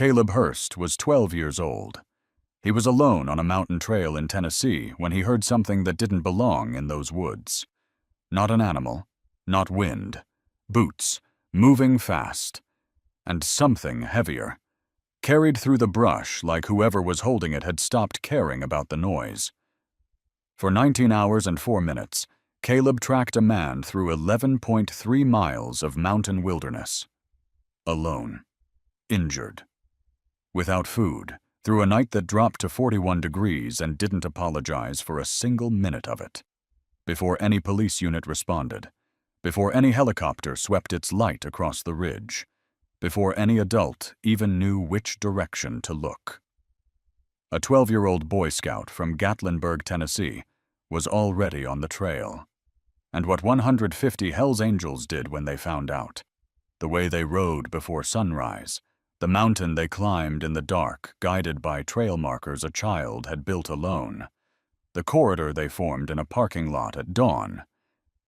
Caleb Hurst was 12 years old. He was alone on a mountain trail in Tennessee when he heard something that didn't belong in those woods. Not an animal, not wind, boots, moving fast, and something heavier, carried through the brush like whoever was holding it had stopped caring about the noise. For 19 hours and 4 minutes, Caleb tracked a man through 11.3 miles of mountain wilderness. Alone. Injured. Without food, through a night that dropped to 41 degrees and didn't apologize for a single minute of it. Before any police unit responded. Before any helicopter swept its light across the ridge. Before any adult even knew which direction to look. A 12-year-old Boy Scout from Gatlinburg, Tennessee, was already on the trail. And what 150 Hells Angels did when they found out. The way they rode before sunrise. The mountain they climbed in the dark, guided by trail markers a child had built alone. The corridor they formed in a parking lot at dawn.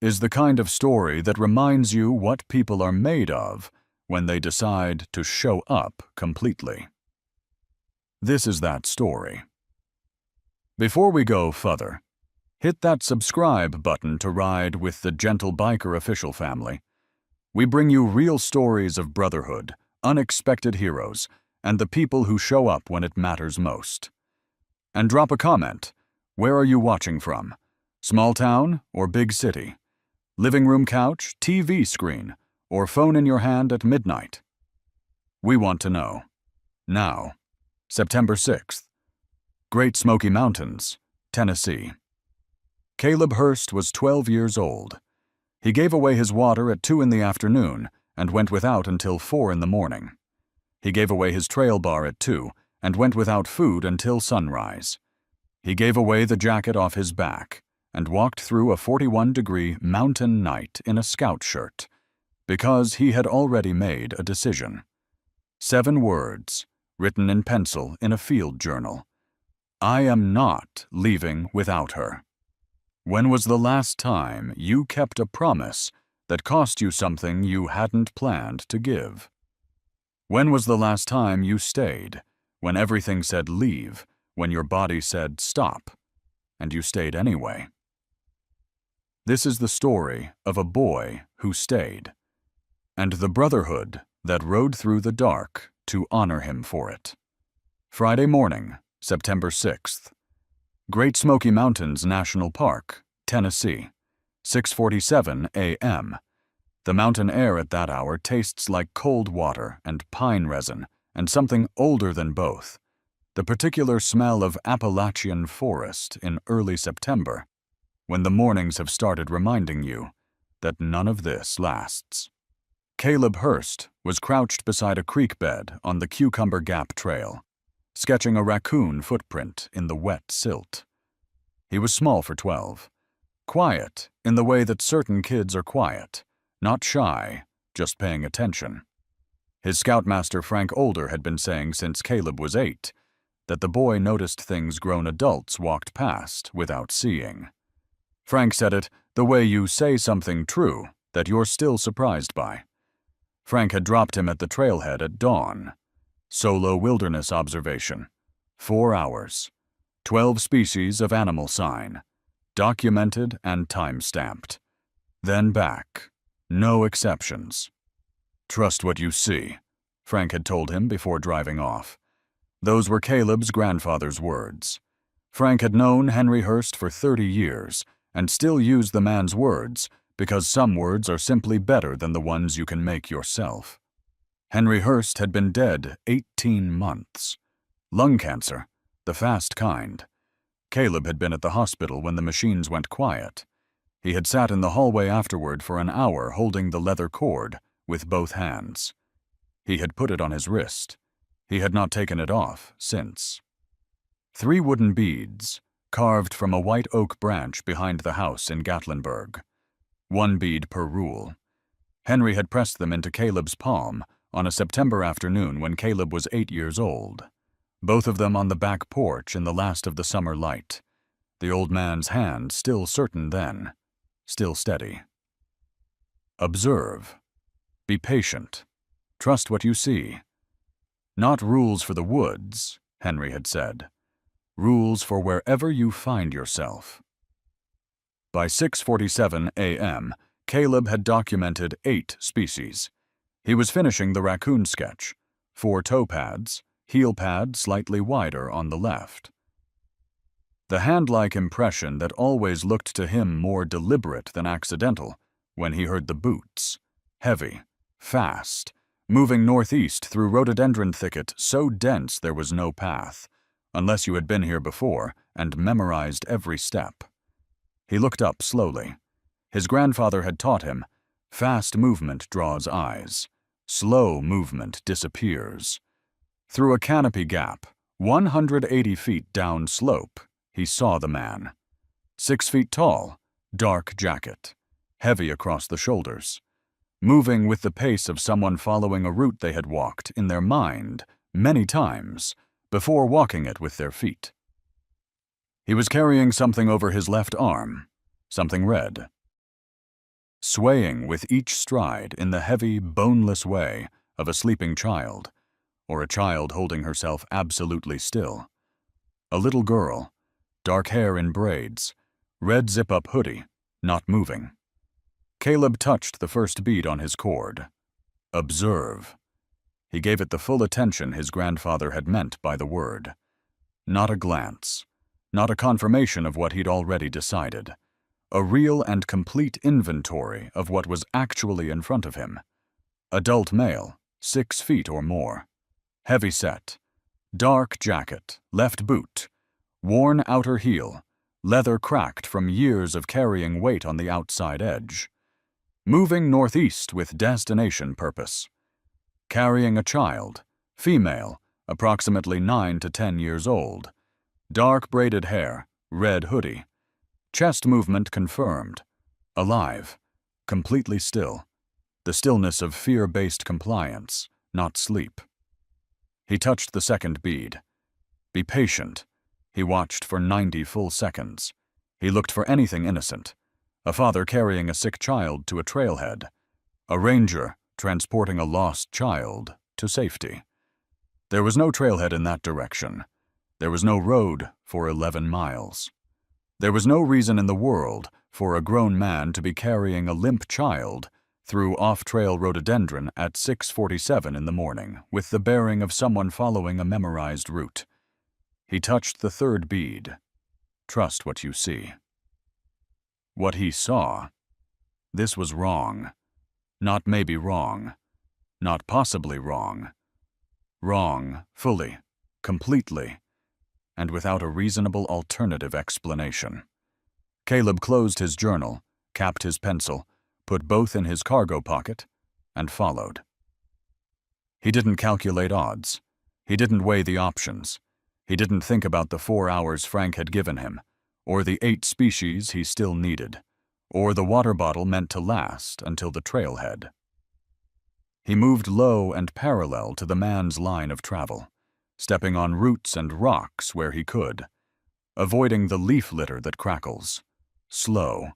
Is the kind of story that reminds you what people are made of when they decide to show up completely. This is that story. Before we go further, hit that subscribe button to ride with the Gentle Biker official family. We bring you real stories of brotherhood, unexpected heroes, and the people who show up when it matters most. And drop a comment. Where are you watching from? Small town or big city? Living room couch, TV screen, or phone in your hand at midnight? We want to know. Now, September 6th. Great Smoky Mountains, Tennessee. Caleb Hurst was 12 years old. He gave away his water at 2 in the afternoon and went without until 4 in the morning. He gave away his trail bar at 2 and went without food until sunrise. He gave away the jacket off his back and walked through a 41-degree mountain night in a scout shirt because he had already made a decision. 7 words, written in pencil in a field journal. I am not leaving without her. When was the last time you kept a promise that cost you something you hadn't planned to give? When was the last time you stayed, when everything said leave, when your body said stop, and you stayed anyway? This is the story of a boy who stayed, and the brotherhood that rode through the dark to honor him for it. Friday morning, September 6th. Great Smoky Mountains National Park, Tennessee, 6:47 a.m. The mountain air at that hour tastes like cold water and pine resin and something older than both. The particular smell of Appalachian forest in early September, when the mornings have started reminding you that none of this lasts. Caleb Hurst was crouched beside a creek bed on the Cucumber Gap Trail, sketching a raccoon footprint in the wet silt. He was small for 12. Quiet in the way that certain kids are quiet, not shy, just paying attention. His scoutmaster Frank Older had been saying since Caleb was 8 that the boy noticed things grown adults walked past without seeing. Frank said it the way you say something true that you're still surprised by. Frank had dropped him at the trailhead at dawn. Solo wilderness observation. 4 hours. 12 species of animal sign. Documented and time-stamped. Then back. No exceptions. Trust what you see, Frank had told him before driving off. Those were Caleb's grandfather's words. Frank had known Henry Hurst for 30 years and still used the man's words because some words are simply better than the ones you can make yourself. Henry Hurst had been dead 18 months. Lung cancer, the fast kind. Caleb had been at the hospital when the machines went quiet. He had sat in the hallway afterward for an hour holding the leather cord with both hands. He had put it on his wrist. He had not taken it off since. 3 wooden beads, carved from a white oak branch behind the house in Gatlinburg. 1 bead per rule. Henry had pressed them into Caleb's palm on a September afternoon when Caleb was 8 years old. Both of them on the back porch in the last of the summer light. The old man's hand still certain then, still steady. Observe. Be patient. Trust what you see. Not rules for the woods, Henry had said. Rules for wherever you find yourself. By 6:47 a.m., Caleb had documented 8 species. He was finishing the raccoon sketch, 4 toe pads, heel pad slightly wider on the left. The hand-like impression that always looked to him more deliberate than accidental when he heard the boots, heavy, fast, moving northeast through rhododendron thicket so dense there was no path, unless you had been here before and memorized every step. He looked up slowly. His grandfather had taught him, fast movement draws eyes, slow movement disappears. Through a canopy gap, 180 feet down slope, he saw the man. 6 feet tall, dark jacket, heavy across the shoulders, moving with the pace of someone following a route they had walked in their mind many times before walking it with their feet. He was carrying something over his left arm, something red. Swaying with each stride in the heavy, boneless way of a sleeping child, or a child holding herself absolutely still. A little girl, dark hair in braids, red zip-up hoodie, not moving. Caleb touched the first bead on his cord. Observe. He gave it the full attention his grandfather had meant by the word. Not a glance, not a confirmation of what he'd already decided. A real and complete inventory of what was actually in front of him. Adult male, 6 feet or more. Heavy set. Dark jacket, left boot. Worn outer heel, leather cracked from years of carrying weight on the outside edge. Moving northeast with destination purpose. Carrying a child, female, approximately 9 to 10 years old. Dark braided hair, red hoodie. Chest movement confirmed. Alive. Completely still. The stillness of fear-based compliance, not sleep. He touched the second bead. Be patient. He watched for 90 full seconds. He looked for anything innocent. A father carrying a sick child to a trailhead. A ranger transporting a lost child to safety. There was no trailhead in that direction. There was no road for 11 miles. There was no reason in the world for a grown man to be carrying a limp child through off-trail rhododendron at 6:47 in the morning with the bearing of someone following a memorized route. He touched the third bead. Trust what you see. What he saw. This was wrong. Not maybe wrong. Not possibly wrong. Wrong, fully, completely, and without a reasonable alternative explanation. Caleb closed his journal, capped his pencil, put both in his cargo pocket, and followed. He didn't calculate odds. He didn't weigh the options. He didn't think about the 4 hours Frank had given him, or the 8 species he still needed, or the water bottle meant to last until the trailhead. He moved low and parallel to the man's line of travel, stepping on roots and rocks where he could, avoiding the leaf litter that crackles. Slow,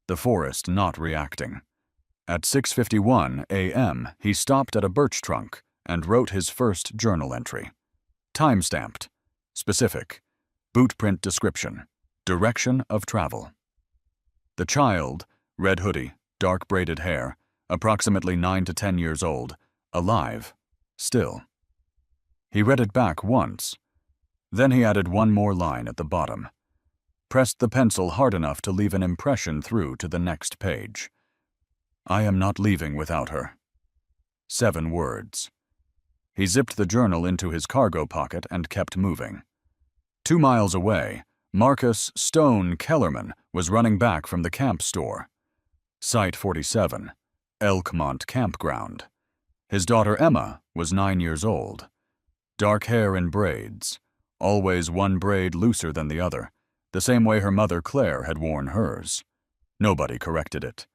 the forest not reacting. At 6:51 a.m., he stopped at a birch trunk and wrote his first journal entry. Time-stamped. Specific. Bootprint description. Direction of travel. The child, red hoodie, dark braided hair, approximately 9 to 10 years old, alive, still. He read it back once. Then he added one more line at the bottom. Pressed the pencil hard enough to leave an impression through to the next page. I am not leaving without her. 7 words. He zipped the journal into his cargo pocket and kept moving. 2 miles away, Marcus Stone Kellerman was running back from the camp store. Site 47, Elkmont Campground. His daughter Emma was 9 years old. Dark hair in braids, always one braid looser than the other, the same way her mother Claire had worn hers. Nobody corrected it.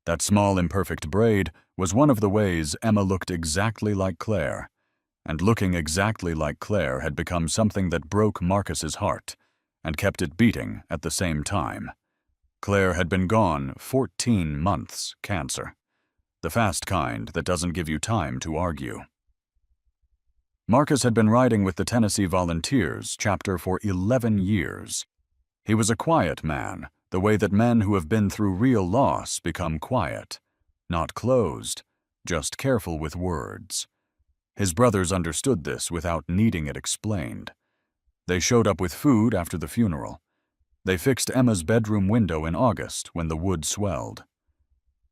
That small imperfect braid was one of the ways Emma looked exactly like Claire, and looking exactly like Claire had become something that broke Marcus's heart and kept it beating at the same time. Claire had been gone 14 months, cancer. The fast kind that doesn't give you time to argue. Marcus had been riding with the Tennessee Volunteers chapter for 11 years. He was a quiet man, the way that men who have been through real loss become quiet. Not closed, just careful with words. His brothers understood this without needing it explained. They showed up with food after the funeral. They fixed Emma's bedroom window in August when the wood swelled.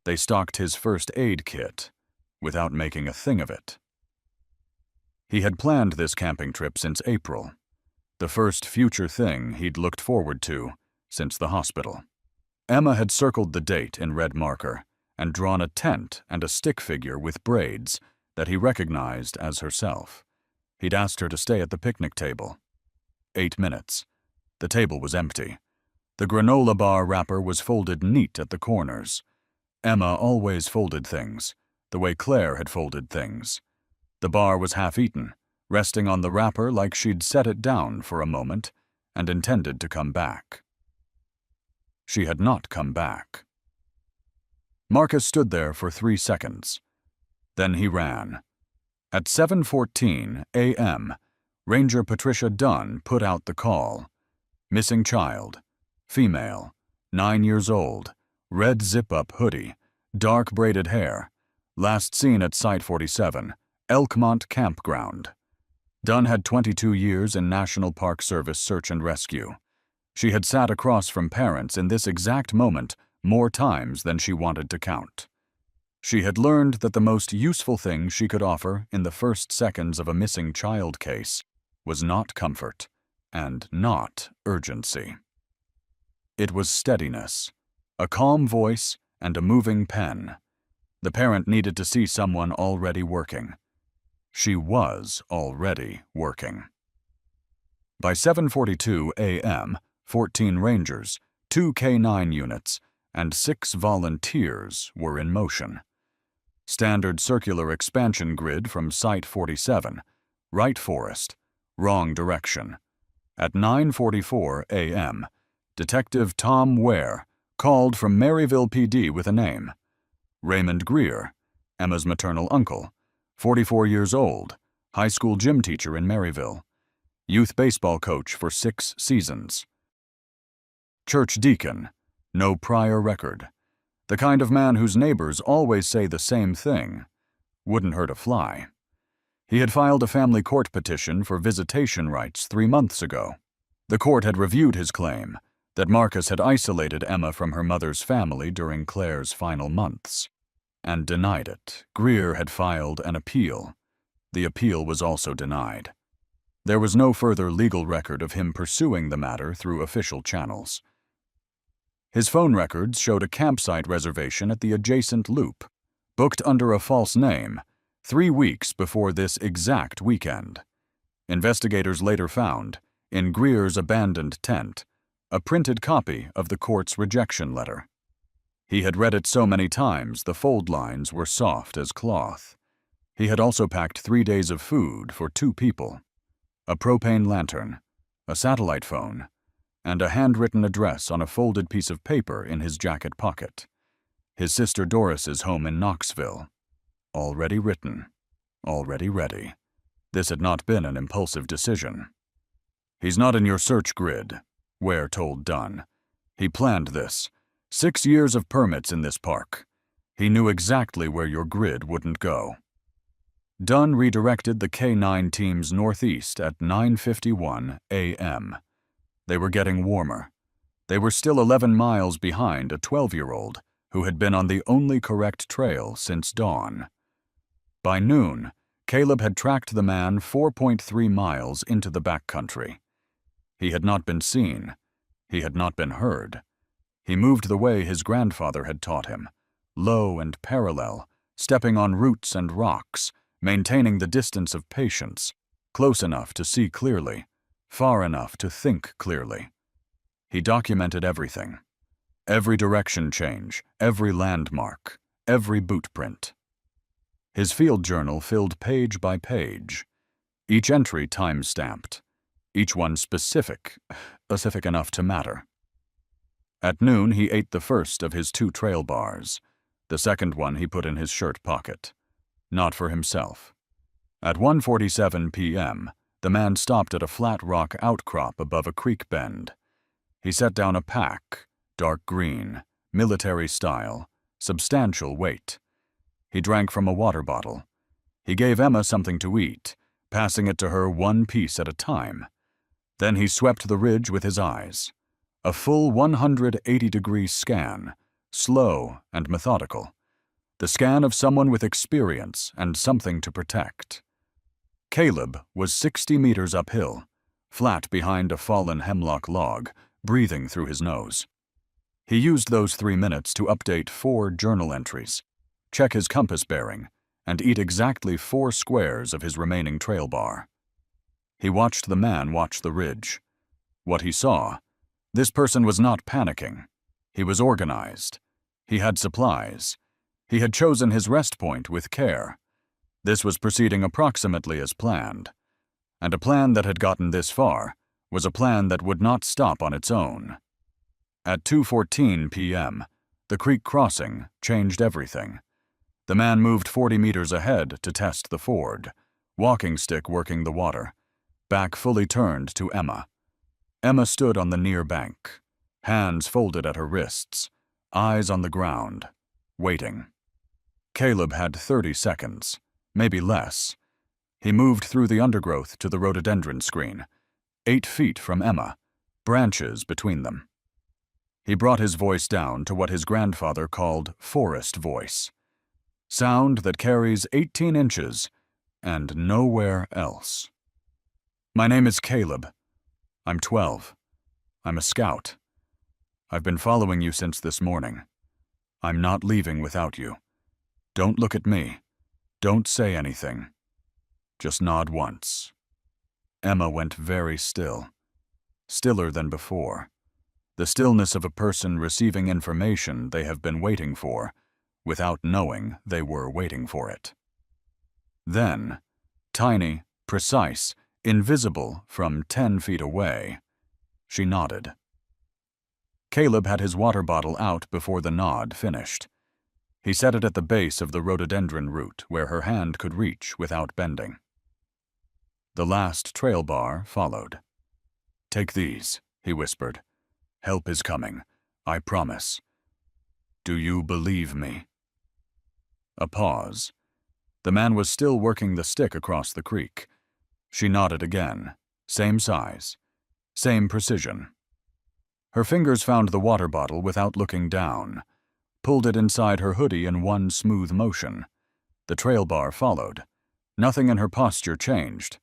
They stocked his first aid kit without making a thing of it. He had planned this camping trip since April, the first future thing he'd looked forward to since the hospital. Emma had circled the date in red marker and drawn a tent and a stick figure with braids that he recognized as herself. He'd asked her to stay at the picnic table. 8 minutes. The table was empty. The granola bar wrapper was folded neat at the corners. Emma always folded things, the way Claire had folded things. The bar was half-eaten, resting on the wrapper like she'd set it down for a moment and intended to come back. She had not come back. Marcus stood there for 3 seconds. Then he ran. At 7:14 a.m., Ranger Patricia Dunn put out the call. Missing child. Female. 9 years old. Red zip-up hoodie. Dark braided hair. Last seen at Site 47. Elkmont Campground. Dunn had 22 years in National Park Service search and rescue. She had sat across from parents in this exact moment more times than she wanted to count. She had learned that the most useful thing she could offer in the first seconds of a missing child case was not comfort and not urgency. It was steadiness, a calm voice and a moving pen. The parent needed to see someone already working. She was already working. By 7:42 a.m., 14 Rangers, 2 K9 units, and 6 volunteers were in motion. Standard circular expansion grid from Site 47, right forest, wrong direction. At 9:44 a.m., Detective Tom Ware called from Maryville PD with a name. Raymond Greer, Emma's maternal uncle, 44 years old, high school gym teacher in Maryville, youth baseball coach for 6 seasons. Church deacon, no prior record. The kind of man whose neighbors always say the same thing. Wouldn't hurt a fly. He had filed a family court petition for visitation rights 3 months ago. The court had reviewed his claim that Marcus had isolated Emma from her mother's family during Claire's final months, and denied it. Greer had filed an appeal. The appeal was also denied. There was no further legal record of him pursuing the matter through official channels. His phone records showed a campsite reservation at the adjacent loop, booked under a false name, 3 weeks before this exact weekend. Investigators later found, in Greer's abandoned tent, a printed copy of the court's rejection letter. He had read it so many times the fold lines were soft as cloth. He had also packed 3 days of food for 2 people, a propane lantern, a satellite phone, and a handwritten address on a folded piece of paper in his jacket pocket. His sister Doris's home in Knoxville. Already written, already ready. This had not been an impulsive decision. "He's not in your search grid," Ware told Dunn. "He planned this. 6 years of permits in this park. He knew exactly where your grid wouldn't go." Dunn redirected the K9 teams northeast at 9:51 a.m. They were getting warmer. They were still 11 miles behind a 12-year-old who had been on the only correct trail since dawn. By noon, Caleb had tracked the man 4.3 miles into the backcountry. He had not been seen. He had not been heard. He moved the way his grandfather had taught him, low and parallel, stepping on roots and rocks, maintaining the distance of patience, close enough to see clearly, far enough to think clearly. He documented everything. Every direction change, every landmark, every boot print. His field journal filled page by page, each entry time-stamped, each one specific enough to matter. At noon, he ate the first of his 2 trail bars. The second one he put in his shirt pocket. Not for himself. At 1:47 p.m., the man stopped at a flat rock outcrop above a creek bend. He set down a pack, dark green, military style, substantial weight. He drank from a water bottle. He gave Emma something to eat, passing it to her one piece at a time. Then he swept the ridge with his eyes. A full 180-degree scan, slow and methodical. The scan of someone with experience and something to protect. Caleb was 60 meters uphill, flat behind a fallen hemlock log, breathing through his nose. He used those 3 minutes to update 4 journal entries, check his compass bearing, and eat exactly 4 squares of his remaining trail bar. He watched the man watch the ridge. What he saw, this person was not panicking. He was organized. He had supplies. He had chosen his rest point with care. This was proceeding approximately as planned. And a plan that had gotten this far was a plan that would not stop on its own. At 2:14 p.m., the creek crossing changed everything. The man moved 40 meters ahead to test the ford, walking stick working the water, back fully turned to Emma. Emma stood on the near bank, hands folded at her wrists, eyes on the ground, waiting. Caleb had 30 seconds, maybe less. He moved through the undergrowth to the rhododendron screen, 8 feet from Emma, branches between them. He brought his voice down to what his grandfather called forest voice, sound that carries 18 inches and nowhere else. My name is Caleb. I'm 12. I'm a scout. I've been following you since this morning. I'm not leaving without you. Don't look at me. Don't say anything. Just nod once. Emma went very still, stiller than before. The stillness of a person receiving information they have been waiting for, without knowing they were waiting for it. Then, tiny, precise, invisible from 10 feet away, she nodded. Caleb had his water bottle out before the nod finished. He set it at the base of the rhododendron root where her hand could reach without bending. The last trail bar followed. "Take these," he whispered. "Help is coming, I promise. Do you believe me?" A pause. The man was still working the stick across the creek. She nodded again, same size, same precision. Her fingers found the water bottle without looking down, pulled it inside her hoodie in one smooth motion. The trail bar followed. Nothing in her posture changed.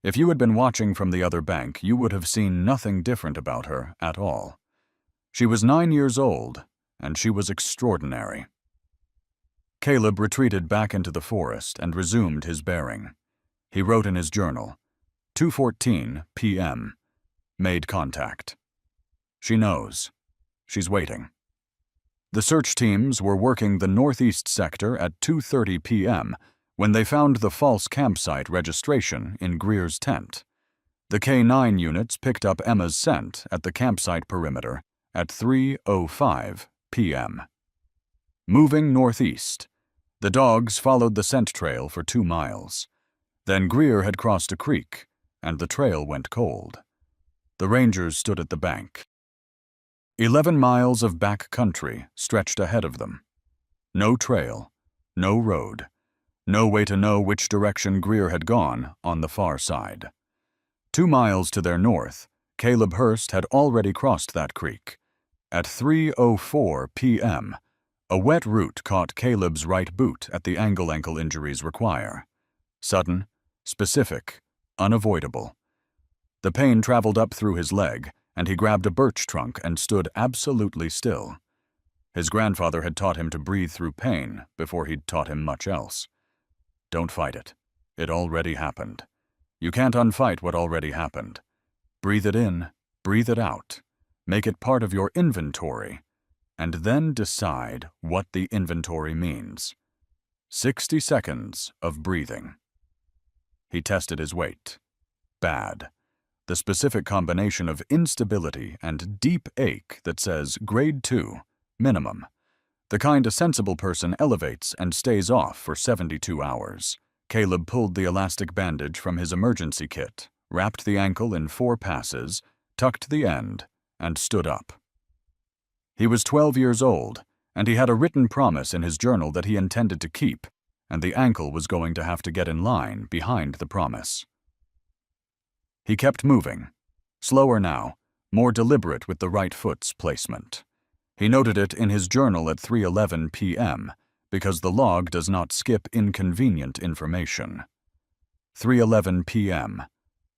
If you had been watching from the other bank, you would have seen nothing different about her at all. She was 9 years old, and she was extraordinary. Caleb retreated back into the forest and resumed his bearing. He wrote in his journal, 2:14 p.m. Made contact. She knows. She's waiting. The search teams were working the northeast sector at 2:30 p.m. when they found the false campsite registration in Greer's tent. The K9 units picked up Emma's scent at the campsite perimeter at 3:05 p.m. Moving northeast, the dogs followed the scent trail for 2 miles. Then Greer had crossed a creek, and the trail went cold. The rangers stood at the bank. 11 miles of back country stretched ahead of them. No trail, no road, no way to know which direction Greer had gone on the far side. 2 miles to their north, Caleb Hurst had already crossed that creek. At 3:04 p.m., a wet root caught Caleb's right boot at the angle ankle injuries require. Sudden, specific, unavoidable. The pain traveled up through his leg, and he grabbed a birch trunk and stood absolutely still. His grandfather had taught him to breathe through pain before he'd taught him much else. Don't fight it. It already happened. You can't unfight what already happened. Breathe it in, breathe it out. Make it part of your inventory, and then decide what the inventory means. 60 seconds of breathing. He tested his weight. Bad. The specific combination of instability and deep ache that says grade 2, minimum. The kind a sensible person elevates and stays off for 72 hours. Caleb pulled the elastic bandage from his emergency kit, wrapped the ankle in 4 passes, tucked the end, and stood up. He was 12 years old, and he had a written promise in his journal that he intended to keep, and the ankle was going to have to get in line behind the promise. He kept moving, slower now, more deliberate with the right foot's placement. He noted it in his journal at 3:11 p.m., because the log does not skip inconvenient information. 3:11 p.m.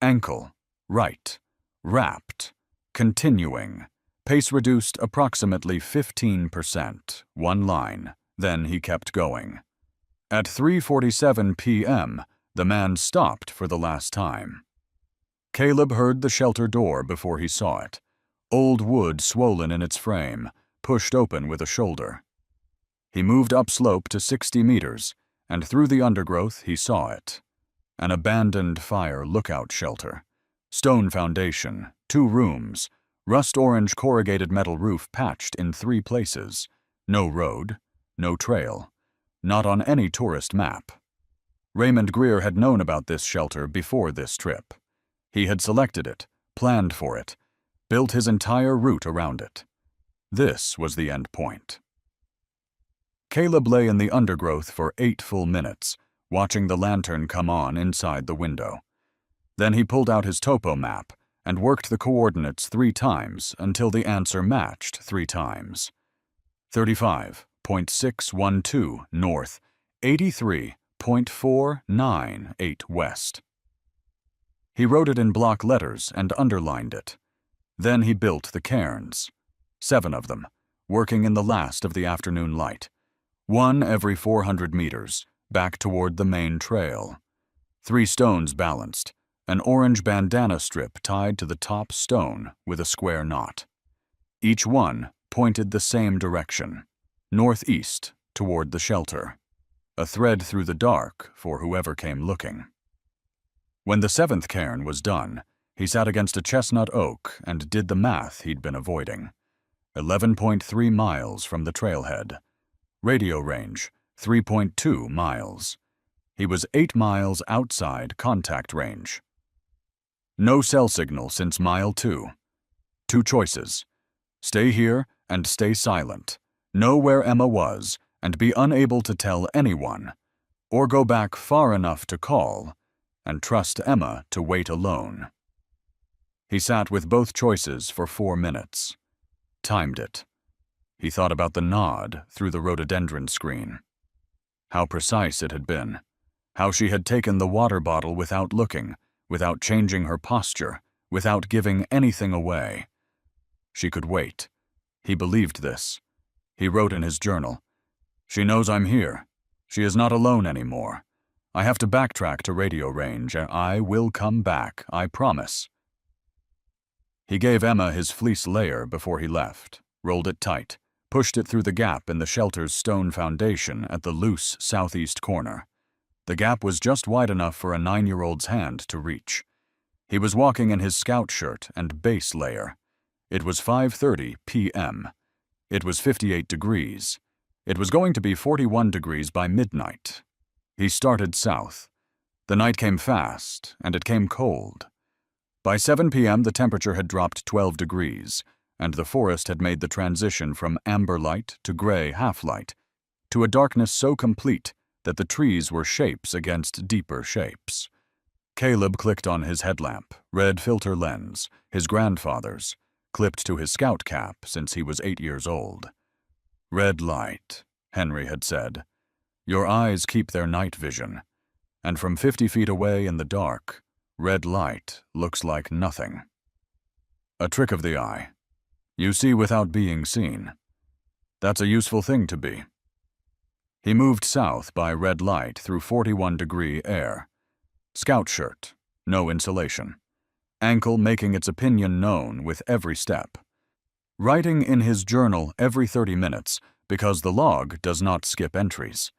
Ankle, right, wrapped, continuing, pace reduced approximately 15%, 1 line, then he kept going. At 3:47 p.m., the man stopped for the last time. Caleb heard the shelter door before he saw it, old wood swollen in its frame, pushed open with a shoulder. He moved upslope to 60 meters, and through the undergrowth he saw it. An abandoned fire lookout shelter. Stone foundation, 2 rooms, rust-orange corrugated metal roof patched in 3 places. No road, no trail, not on any tourist map. Raymond Greer had known about this shelter before this trip. He had selected it, planned for it, built his entire route around it. This was the end point. Caleb lay in the undergrowth for 8 full minutes, watching the lantern come on inside the window. Then he pulled out his topo map and worked the coordinates 3 times until the answer matched 3 times. 35.612 north, 83.498 west. He wrote it in block letters and underlined it. Then he built the cairns. 7 of them, working in the last of the afternoon light. 1 every 400 meters, back toward the main trail. 3 stones balanced, an orange bandana strip tied to the top stone with a square knot. Each one pointed the same direction, northeast toward the shelter. A thread through the dark for whoever came looking. When the 7th cairn was done, he sat against a chestnut oak and did the math he'd been avoiding. 11.3 miles from the trailhead. Radio range, 3.2 miles. He was 8 miles outside contact range. No cell signal since mile 2. 2 choices. Stay here and stay silent. Know where Emma was and be unable to tell anyone. Or go back far enough to call and trust Emma to wait alone. He sat with both choices for 4 minutes. Timed it. He thought about the nod through the rhododendron screen. How precise it had been. How she had taken the water bottle without looking, without changing her posture, without giving anything away. She could wait. He believed this. He wrote in his journal, "She knows I'm here. She is not alone anymore. I have to backtrack to radio range, and I will come back, I promise." He gave Emma his fleece layer before he left, rolled it tight, pushed it through the gap in the shelter's stone foundation at the loose southeast corner. The gap was just wide enough for a 9-year-old's hand to reach. He was walking in his scout shirt and base layer. It was 5:30 p.m. It was 58 degrees. It was going to be 41 degrees by midnight. He started south. The night came fast, and it came cold. By 7 p.m. the temperature had dropped 12 degrees, and the forest had made the transition from amber light to gray half-light, to a darkness so complete that the trees were shapes against deeper shapes. Caleb clicked on his headlamp, red filter lens, his grandfather's, clipped to his scout cap since he was 8 years old. "Red light," Henry had said. "Your eyes keep their night vision, and from 50 feet away in the dark, red light looks like nothing. A trick of the eye. You see without being seen. That's a useful thing to be." He moved south by red light through 41-degree air. Scout shirt, no insulation. Ankle making its opinion known with every step. Writing in his journal every 30 minutes because the log does not skip entries.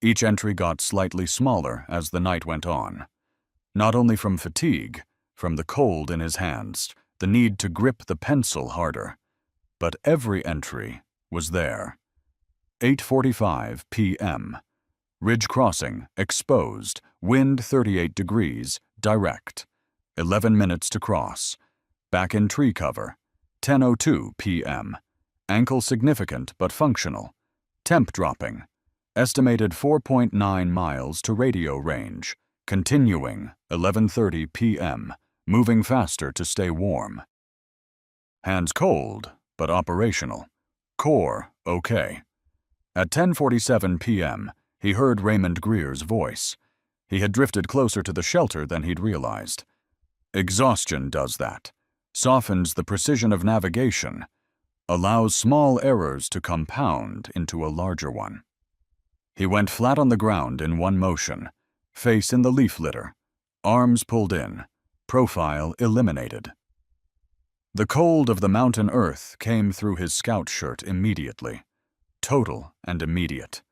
Each entry got slightly smaller as the night went on. Not only from fatigue, from the cold in his hands, the need to grip the pencil harder, but every entry was there. 8:45 p.m. Ridge crossing, exposed, wind 38 degrees, direct. 11 minutes to cross. Back in tree cover. 10:02 p.m. Ankle significant but functional. Temp dropping. Estimated 4.9 miles to radio range. Continuing, 11:30 p.m. Moving faster to stay warm. Hands cold, but operational. Core, okay. At 10:47 p.m., he heard Raymond Greer's voice. He had drifted closer to the shelter than he'd realized. Exhaustion does that. Softens the precision of navigation. Allows small errors to compound into a larger one. He went flat on the ground in one motion. Face in the leaf litter. Arms pulled in. Profile eliminated. The cold of the mountain earth came through his scout shirt immediately. Total and immediate.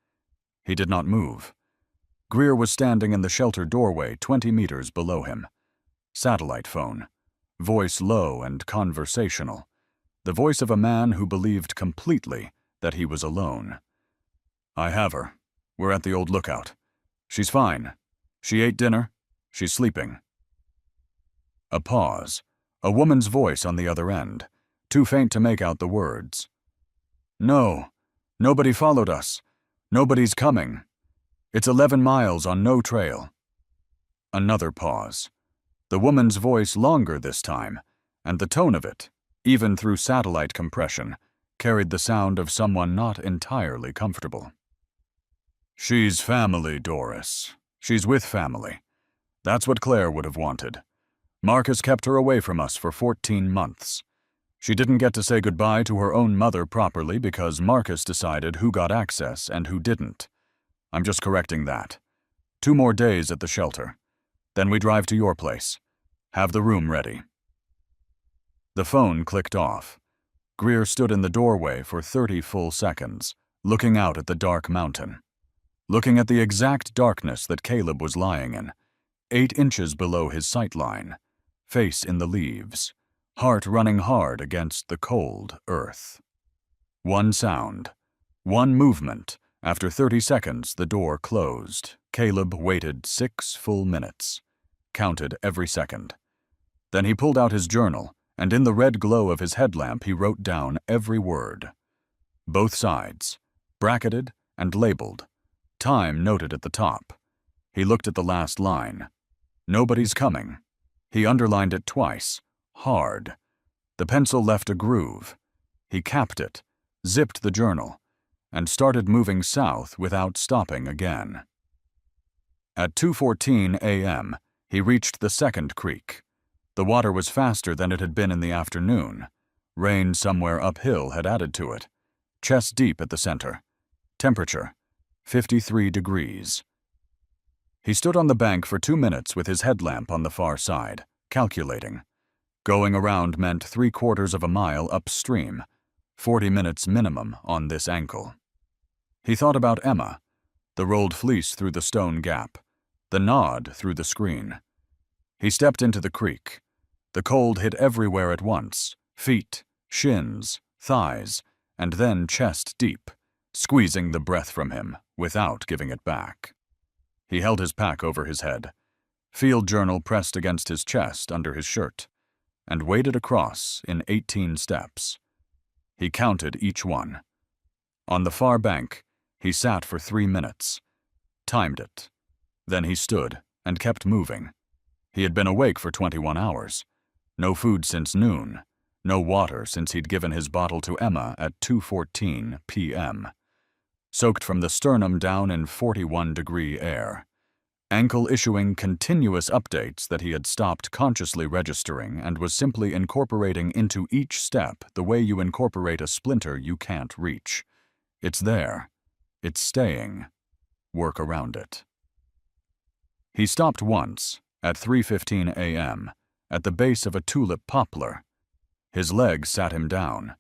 He did not move. Greer was standing in the shelter doorway 20 meters below him. Satellite phone. Voice low and conversational. The voice of a man who believed completely that he was alone. "I have her. We're at the old lookout. She's fine. She ate dinner. She's sleeping." A pause. A woman's voice on the other end, too faint to make out the words. "No. Nobody followed us. Nobody's coming. It's 11 miles on no trail." Another pause. The woman's voice longer this time, and the tone of it, even through satellite compression, carried the sound of someone not entirely comfortable. "She's family, Doris. She's with family. That's what Claire would have wanted. Marcus kept her away from us for 14 months. She didn't get to say goodbye to her own mother properly because Marcus decided who got access and who didn't. I'm just correcting that. 2 more days at the shelter. Then we drive to your place. Have the room ready." The phone clicked off. Greer stood in the doorway for 30 full seconds, looking out at the dark mountain. Looking at the exact darkness that Caleb was lying in, 8 inches below his sight line, face in the leaves, heart running hard against the cold earth. One sound, one movement. After 30 seconds, the door closed. Caleb waited 6 full minutes, counted every second. Then he pulled out his journal, and in the red glow of his headlamp he wrote down every word. Both sides, bracketed and labeled. Time noted at the top. He looked at the last line. Nobody's coming. He underlined it twice, hard. The pencil left a groove. He capped it, zipped the journal, and started moving south without stopping again. At 2:14 a.m., he reached the second creek. The water was faster than it had been in the afternoon. Rain somewhere uphill had added to it. Chest deep at the center. Temperature, 53 degrees. He stood on the bank for 2 minutes with his headlamp on the far side, calculating. Going around meant 3/4 of a mile upstream, 40 minutes minimum on this ankle. He thought about Emma, the rolled fleece through the stone gap, the nod through the screen. He stepped into the creek. The cold hit everywhere at once, feet, shins, thighs, and then chest deep, squeezing the breath from him without giving it back. He held his pack over his head, field journal pressed against his chest under his shirt, and waded across in 18 steps. He counted each one. On the far bank, he sat for 3 minutes, timed it. Then he stood and kept moving. He had been awake for 21 hours. No food since noon. No water since he'd given his bottle to Emma at 2:14 p.m. Soaked from the sternum down in 41-degree air. Ankle issuing continuous updates that he had stopped consciously registering and was simply incorporating into each step the way you incorporate a splinter you can't reach. It's there. It's staying. Work around it. He stopped once, at 3:15 a.m., at the base of a tulip poplar. His legs sat him down.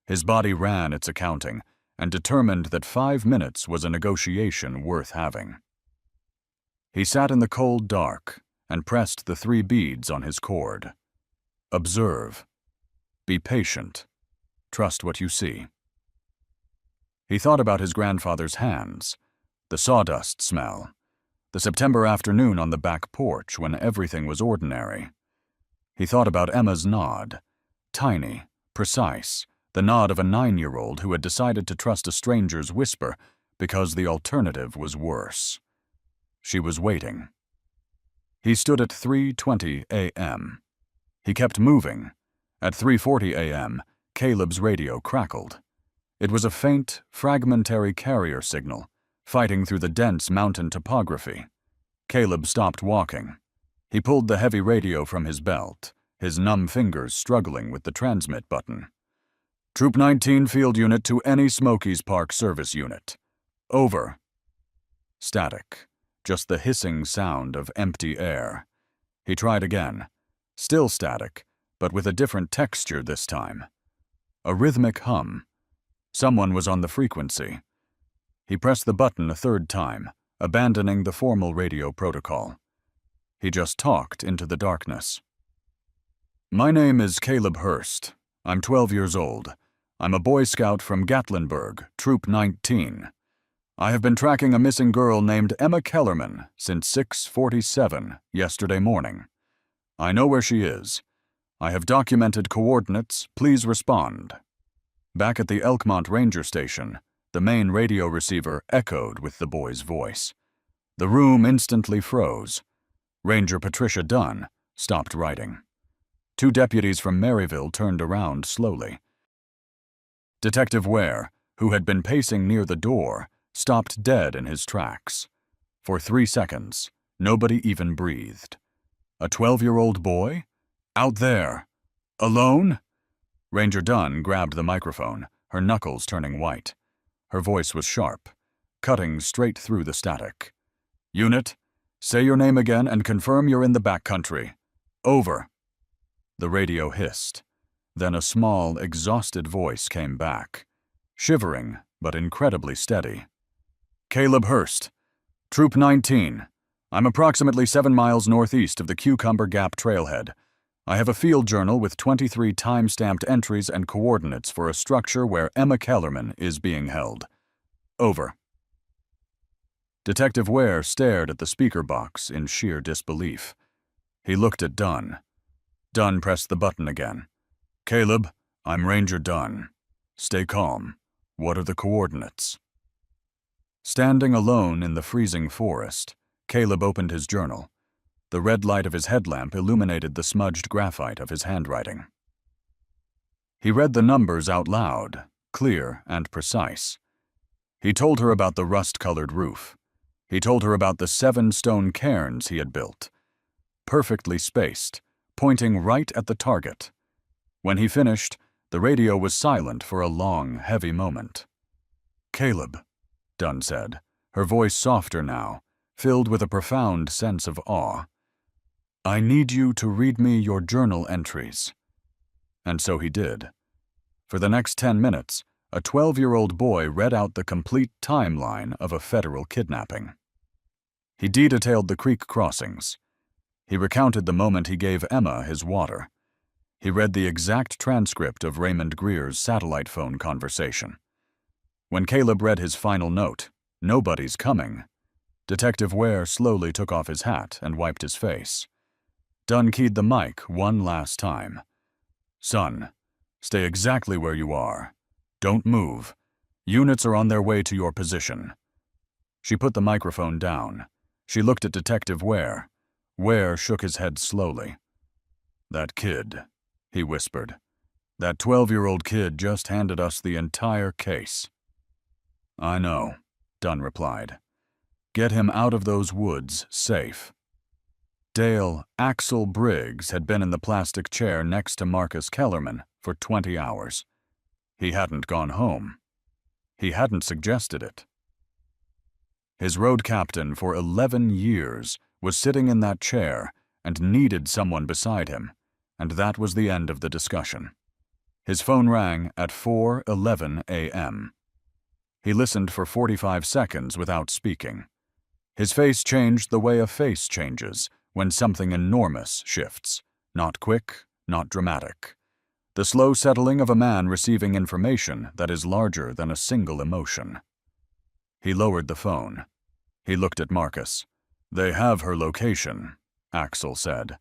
His body ran its accounting and determined that 5 minutes was a negotiation worth having. He sat in the cold dark and pressed the 3 beads on his cord. Observe. Be patient. Trust what you see. He thought about his grandfather's hands, The sawdust smell. The September afternoon on the back porch when everything was ordinary. He thought about Emma's nod. Tiny, precise, the nod of a 9-year-old who had decided to trust a stranger's whisper because the alternative was worse. She was waiting. He stood at 3:20 a.m. He kept moving. At 3:40 a.m., Caleb's radio crackled. It was a faint, fragmentary carrier signal, fighting through the dense mountain topography. Caleb stopped walking. He pulled the heavy radio from his belt, his numb fingers struggling with the transmit button. Troop 19 field unit to any Smokies Park service unit. Over. Static. Just the hissing sound of empty air. He tried again. Still static, but with a different texture this time. A rhythmic hum. Someone was on the frequency. He pressed the button a third time, abandoning the formal radio protocol. He just talked into the darkness. My name is Caleb Hurst. I'm 12 years old. I'm a Boy Scout from Gatlinburg, Troop 19. I have been tracking a missing girl named Emma Kellerman since 6:47 yesterday morning. I know where she is. I have documented coordinates. Please respond. Back at the Elkmont Ranger Station, the main radio receiver echoed with the boy's voice. The room instantly froze. Ranger Patricia Dunn stopped writing. 2 deputies from Maryville turned around slowly. Detective Ware, who had been pacing near the door, stopped dead in his tracks. For 3 seconds, nobody even breathed. A 12-year-old boy? Out there? Alone? Ranger Dunn grabbed the microphone, her knuckles turning white. Her voice was sharp, cutting straight through the static. Unit, say your name again and confirm you're in the backcountry. Over. The radio hissed. Then a small, exhausted voice came back. Shivering, but incredibly steady. Caleb Hurst, Troop 19. I'm approximately 7 miles northeast of the Cucumber Gap trailhead. I have a field journal with 23 time-stamped entries and coordinates for a structure where Emma Kellerman is being held. Over. Detective Ware stared at the speaker box in sheer disbelief. He looked at Dunn. Dunn pressed the button again. Caleb, I'm Ranger Dunn. Stay calm. What are the coordinates? Standing alone in the freezing forest, Caleb opened his journal. The red light of his headlamp illuminated the smudged graphite of his handwriting. He read the numbers out loud, clear and precise. He told her about the rust-colored roof. He told her about the 7 stone cairns he had built, perfectly spaced, pointing right at the target. When he finished, the radio was silent for a long, heavy moment. Caleb, Dunn said, her voice softer now, filled with a profound sense of awe. I need you to read me your journal entries. And so he did. For the next 10 minutes, a 12-year-old boy read out the complete timeline of a federal kidnapping. He detailed the creek crossings. He recounted the moment he gave Emma his water. He read the exact transcript of Raymond Greer's satellite phone conversation. When Caleb read his final note, "Nobody's coming," Detective Ware slowly took off his hat and wiped his face. Dunn keyed the mic one last time. Son, stay exactly where you are. Don't move. Units are on their way to your position. She put the microphone down. She looked at Detective Ware. Ware shook his head slowly. That kid, he whispered. That 12-year-old kid just handed us the entire case. I know, Dunn replied. Get him out of those woods safe. Dale Axel Briggs had been in the plastic chair next to Marcus Kellerman for 20 hours. He hadn't gone home. He hadn't suggested it. His road captain for 11 years was sitting in that chair and needed someone beside him, and that was the end of the discussion. His phone rang at 4:11 a.m. He listened for 45 seconds without speaking. His face changed the way a face changes when something enormous shifts, not quick, not dramatic. The slow settling of a man receiving information that is larger than a single emotion. He lowered the phone. He looked at Marcus. "They have her location," Axel said.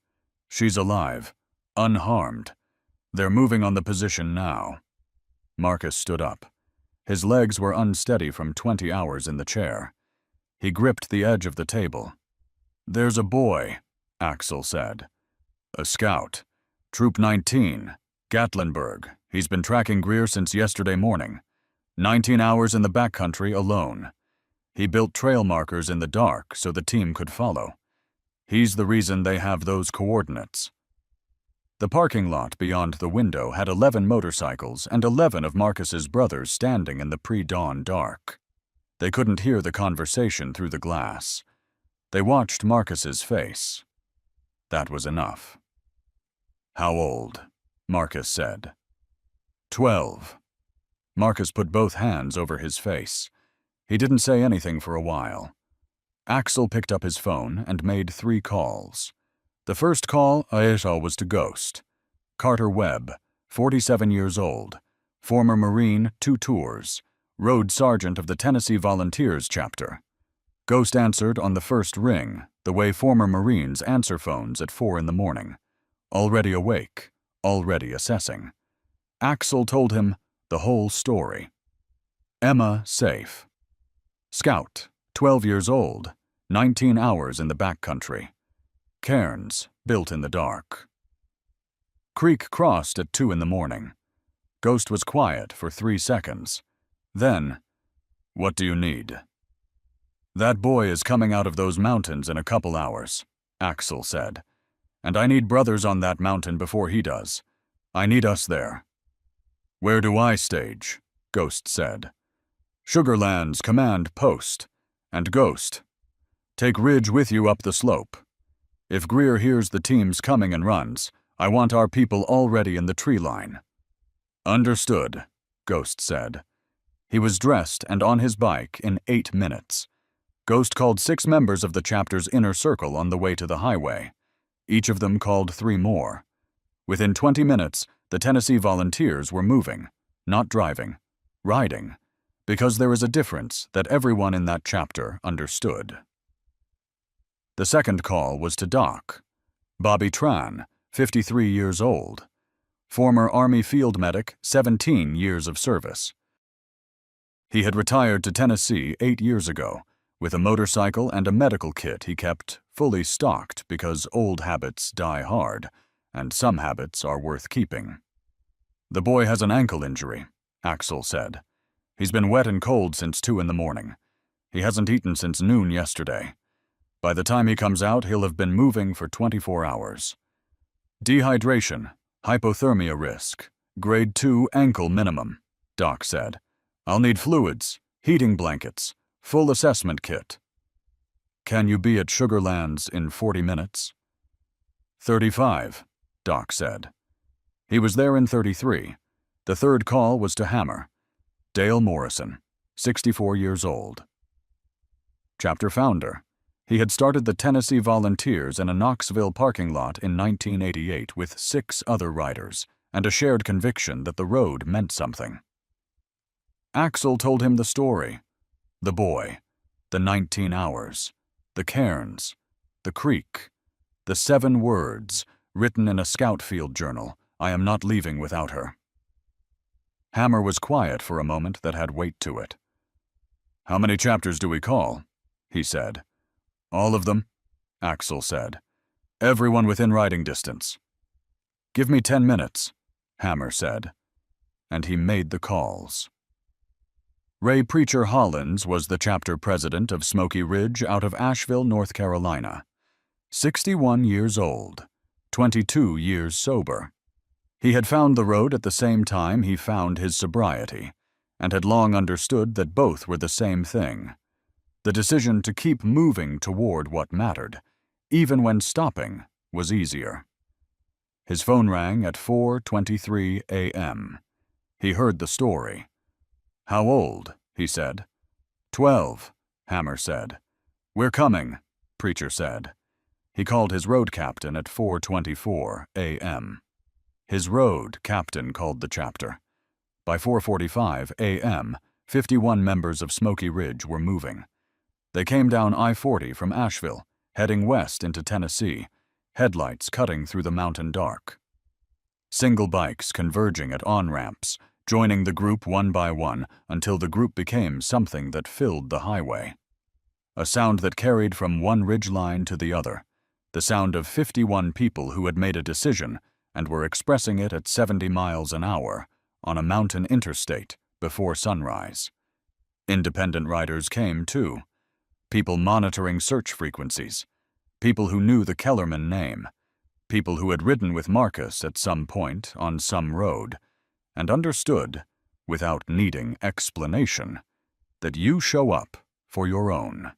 "She's alive, unharmed. They're moving on the position now." Marcus stood up. His legs were unsteady from 20 hours in the chair. He gripped the edge of the table. "There's a boy," Axel said. "A scout. Troop 19, Gatlinburg. He's been tracking Greer since yesterday morning. 19 hours in the backcountry alone. He built trail markers in the dark so the team could follow. He's the reason they have those coordinates." The parking lot beyond the window had 11 motorcycles and 11 of Marcus's brothers standing in the pre-dawn dark. They couldn't hear the conversation through the glass. They watched Marcus's face. That was enough. "How old?" Marcus said. 12. Marcus put both hands over his face. He didn't say anything for a while. Axel picked up his phone and made 3 calls. The first call, Aisha, was to Ghost. Carter Webb, 47 years old, former Marine, 2 tours, road sergeant of the Tennessee Volunteers chapter. Ghost answered on the first ring, the way former Marines answer phones at 4 in the morning. Already awake, already assessing. Axel told him the whole story. Emma safe. Scout, 12 years old, 19 hours in the backcountry. Cairns, built in the dark. Creek crossed at 2 in the morning. Ghost was quiet for 3 seconds. Then, "What do you need?" "That boy is coming out of those mountains in a couple hours," Axel said. "And I need brothers on that mountain before he does. I need us there." "Where do I stage?" Ghost said. "Sugarland's command post. And Ghost, take Ridge with you up the slope. If Greer hears the teams coming and runs, I want our people already in the tree line." "Understood," Ghost said. He was dressed and on his bike in 8 minutes. Ghost called 6 members of the chapter's inner circle on the way to the highway. Each of them called 3 more. Within 20 minutes, the Tennessee Volunteers were moving, not driving, riding, because there is a difference that everyone in that chapter understood. The second call was to Doc. Bobby Tran, 53 years old. Former Army field medic, 17 years of service. He had retired to Tennessee 8 years ago, with a motorcycle and a medical kit he kept fully stocked because old habits die hard, and some habits are worth keeping. "The boy has an ankle injury," Axel said. "He's been wet and cold since 2 in the morning. He hasn't eaten since noon yesterday. By the time he comes out, he'll have been moving for 24 hours. Dehydration, hypothermia risk, grade 2 ankle minimum," Doc said. "I'll need fluids, heating blankets, full assessment kit." "Can you be at Sugarlands in 40 minutes?" 35, Doc said. He was there in 33. The third call was to Hammer. Dale Morrison, 64 years old. Chapter founder. He had started the Tennessee Volunteers in a Knoxville parking lot in 1988 with 6 other riders, and a shared conviction that the road meant something. Axel told him the story. The boy, the 19 hours, the cairns, the creek, the 7 words, written in a scout field journal, "I am not leaving without her." Hammer was quiet for a moment that had weight to it. "How many chapters do we call?" he said. "All of them," Axel said. "Everyone within riding distance." "Give me 10 minutes, Hammer said. And he made the calls. Ray Preacher Hollins was the chapter president of Smoky Ridge out of Asheville, North Carolina. 61 years old, 22 years sober. He had found the road at the same time he found his sobriety, and had long understood that both were the same thing. The decision to keep moving toward what mattered, even when stopping, was easier. His phone rang at 4:23 a.m. He heard the story. "How old?" he said. 12, Hammer said. "We're coming," Preacher said. He called his road captain at 4:24 a.m. His road captain called the chapter. By 4:45 a.m., 51 members of Smoky Ridge were moving. They came down I-40 from Asheville, heading west into Tennessee, headlights cutting through the mountain dark. Single bikes converging at on-ramps, joining the group one by one until the group became something that filled the highway. A sound that carried from one ridgeline to the other, the sound of 51 people who had made a decision and were expressing it at 70 miles an hour on a mountain interstate before sunrise. Independent riders came, too. People monitoring search frequencies. People who knew the Kellerman name. People who had ridden with Marcus at some point on some road and understood, without needing explanation, that you show up for your own.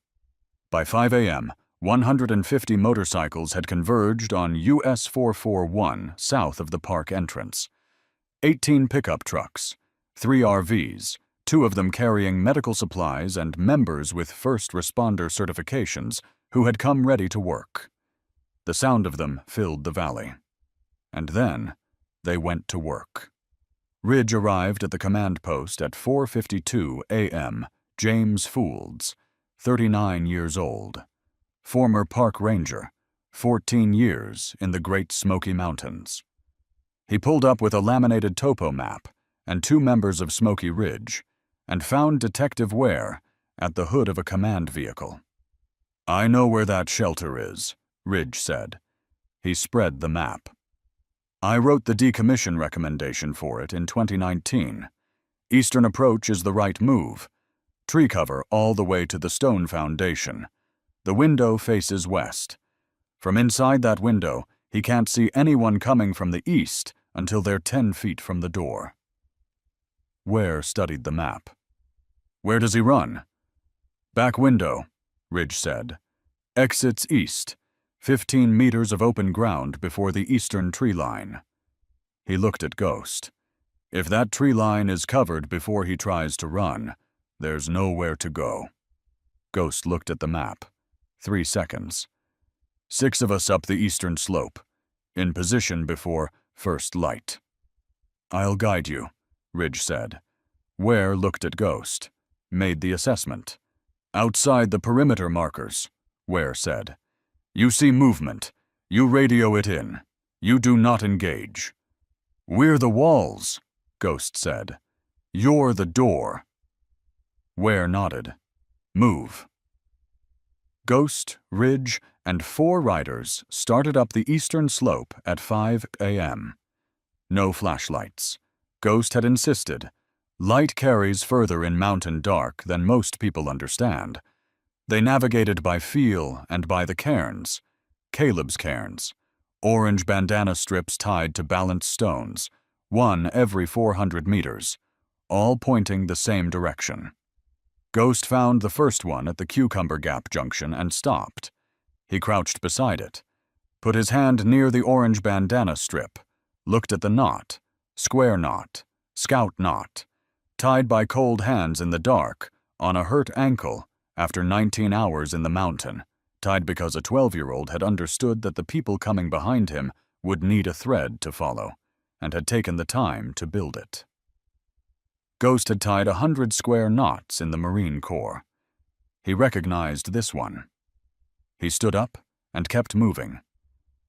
By 5 a.m., 150 motorcycles had converged on US 441 south of the park entrance. 18 pickup trucks, 3 RVs, 2 of them carrying medical supplies and members with first responder certifications who had come ready to work. The sound of them filled the valley. And then they went to work. Ridge arrived at the command post at 4:52 a.m. James Foulds, 39 years old. Former park ranger, 14 years in the Great Smoky Mountains. He pulled up with a laminated topo map and 2 members of Smoky Ridge and found Detective Ware at the hood of a command vehicle. "I know where that shelter is," Ridge said. He spread the map. "I wrote the decommission recommendation for it in 2019. Eastern approach is the right move. Tree cover all the way to the stone foundation. The window faces west. From inside that window, he can't see anyone coming from the east until they're 10 feet from the door." Ware studied the map. "Where does he run?" "Back window," Ridge said. "Exits east. 15 meters of open ground before the eastern tree line." He looked at Ghost. "If that tree line is covered before he tries to run, there's nowhere to go." Ghost looked at the map. 3 seconds. 6 of us up the eastern slope, in position before first light." "I'll guide you," Ridge said. Ware looked at Ghost, made the assessment. "Outside the perimeter markers," Ware said. "You see movement. You radio it in. You do not engage." "We're the walls," Ghost said. "You're the door." Ware nodded. "Move." Ghost, Ridge, and 4 riders started up the eastern slope at 5 a.m. No flashlights. Ghost had insisted. Light carries further in mountain dark than most people understand. They navigated by feel and by the cairns. Caleb's cairns. Orange bandana strips tied to balanced stones, 1 every 400 meters, all pointing the same direction. Ghost found the first one at the Cucumber Gap junction and stopped. He crouched beside it, put his hand near the orange bandana strip, looked at the knot, square knot, scout knot, tied by cold hands in the dark, on a hurt ankle after 19 hours in the mountain, tied because a 12-year-old had understood that the people coming behind him would need a thread to follow, and had taken the time to build it. Ghost had tied 100 square knots in the Marine Corps. He recognized this one. He stood up and kept moving.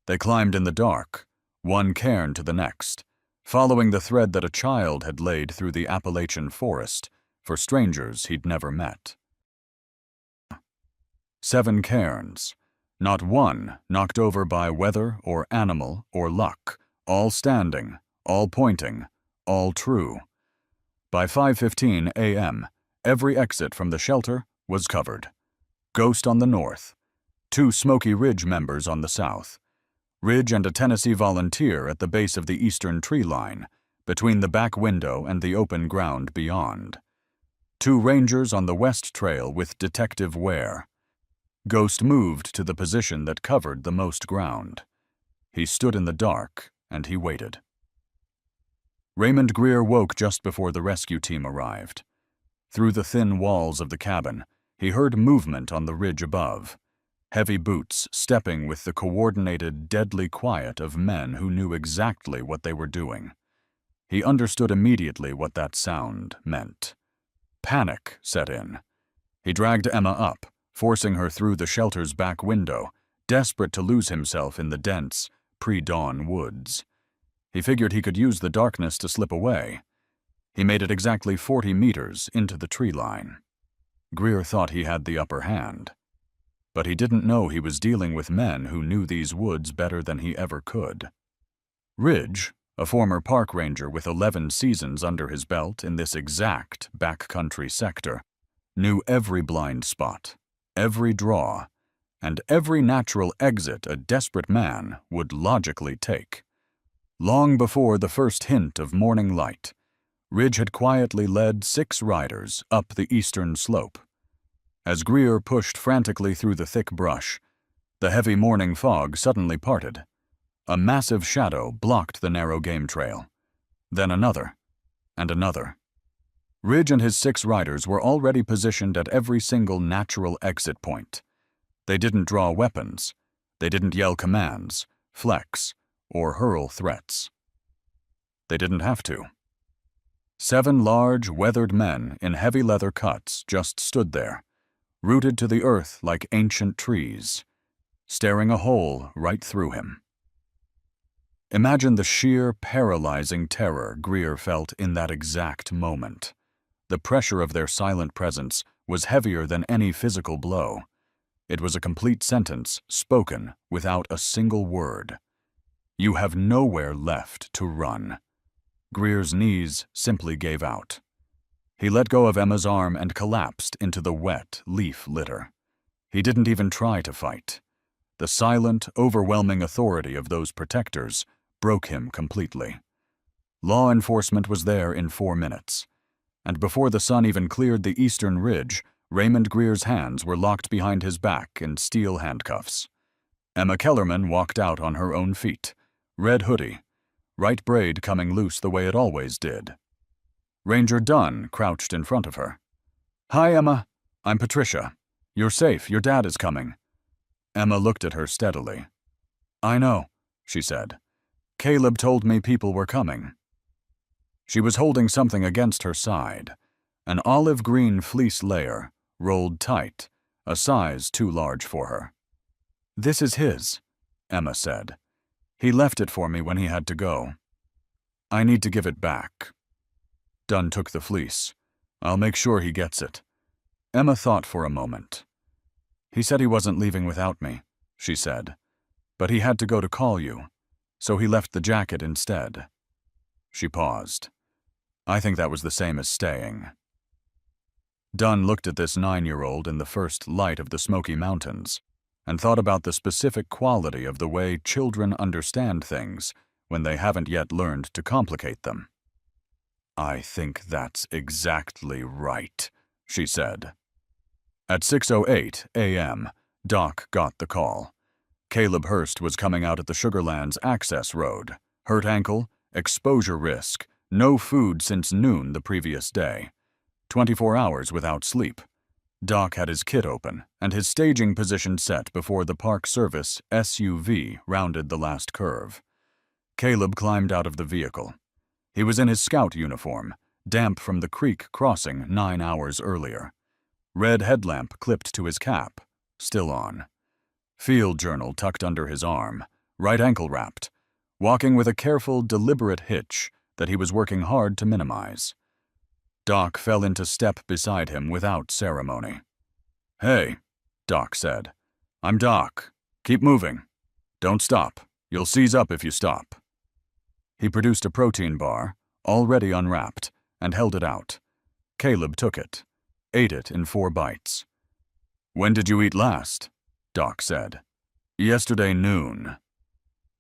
They climbed in the dark, one cairn to the next, following the thread that a child had laid through the Appalachian forest for strangers he'd never met. 7 cairns, not one knocked over by weather or animal or luck, all standing, all pointing, all true. By 5:15 a.m., every exit from the shelter was covered. Ghost on the north, 2 Smoky Ridge members on the south, Ridge and a Tennessee volunteer at the base of the eastern tree line, between the back window and the open ground beyond. 2 rangers on the west trail with Detective Ware. Ghost moved to the position that covered the most ground. He stood in the dark and he waited. Raymond Greer woke just before the rescue team arrived. Through the thin walls of the cabin, he heard movement on the ridge above. Heavy boots stepping with the coordinated, deadly quiet of men who knew exactly what they were doing. He understood immediately what that sound meant. Panic set in. He dragged Emma up, forcing her through the shelter's back window, desperate to lose himself in the dense, pre-dawn woods. He figured he could use the darkness to slip away. He made it exactly 40 meters into the tree line. Greer thought he had the upper hand. But he didn't know he was dealing with men who knew these woods better than he ever could. Ridge, a former park ranger with 11 seasons under his belt in this exact backcountry sector, knew every blind spot, every draw, and every natural exit a desperate man would logically take. Long before the first hint of morning light, Ridge had quietly led 6 riders up the eastern slope. As Greer pushed frantically through the thick brush, the heavy morning fog suddenly parted. A massive shadow blocked the narrow game trail. Then another, and another. Ridge and his 6 riders were already positioned at every single natural exit point. They didn't draw weapons. They didn't yell commands, flex, or hurl threats. They didn't have to. 7 large, weathered men in heavy leather cuts just stood there, rooted to the earth like ancient trees, staring a hole right through him. Imagine the sheer, paralyzing terror Greer felt in that exact moment. The pressure of their silent presence was heavier than any physical blow. It was a complete sentence spoken without a single word. You have nowhere left to run. Greer's knees simply gave out. He let go of Emma's arm and collapsed into the wet leaf litter. He didn't even try to fight. The silent, overwhelming authority of those protectors broke him completely. Law enforcement was there in 4 minutes, and before the sun even cleared the eastern ridge, Raymond Greer's hands were locked behind his back in steel handcuffs. Emma Kellerman walked out on her own feet, red hoodie, right braid coming loose the way it always did. Ranger Dunn crouched in front of her. "Hi, Emma. I'm Patricia. You're safe. Your dad is coming." Emma looked at her steadily. "I know," she said. "Caleb told me people were coming." She was holding something against her side, an olive-green fleece layer, rolled tight, a size too large for her. "This is his," Emma said. "He left it for me when he had to go. I need to give it back." Dunn took the fleece. "I'll make sure he gets it." Emma thought for a moment. "He said he wasn't leaving without me," she said, "but he had to go to call you, so he left the jacket instead." She paused. "I think that was the same as staying." Dunn looked at this 9-year-old in the first light of the Smoky Mountains and thought about the specific quality of the way children understand things when they haven't yet learned to complicate them. "I think that's exactly right," she said. At 6:08 a.m., Doc got the call. Caleb Hurst was coming out at the Sugarlands access road. Hurt ankle, exposure risk, no food since noon the previous day. 24 hours without sleep. Doc had his kit open and his staging position set before the Park Service SUV rounded the last curve. Caleb climbed out of the vehicle. He was in his scout uniform, damp from the creek crossing 9 hours earlier. Red headlamp clipped to his cap, still on. Field journal tucked under his arm, right ankle wrapped, walking with a careful, deliberate hitch that he was working hard to minimize. Doc fell into step beside him without ceremony. "Hey," Doc said. "I'm Doc. Keep moving. Don't stop. You'll seize up if you stop." He produced a protein bar, already unwrapped, and held it out. Caleb took it, ate it in 4 bites. "When did you eat last?" Doc said. "Yesterday noon."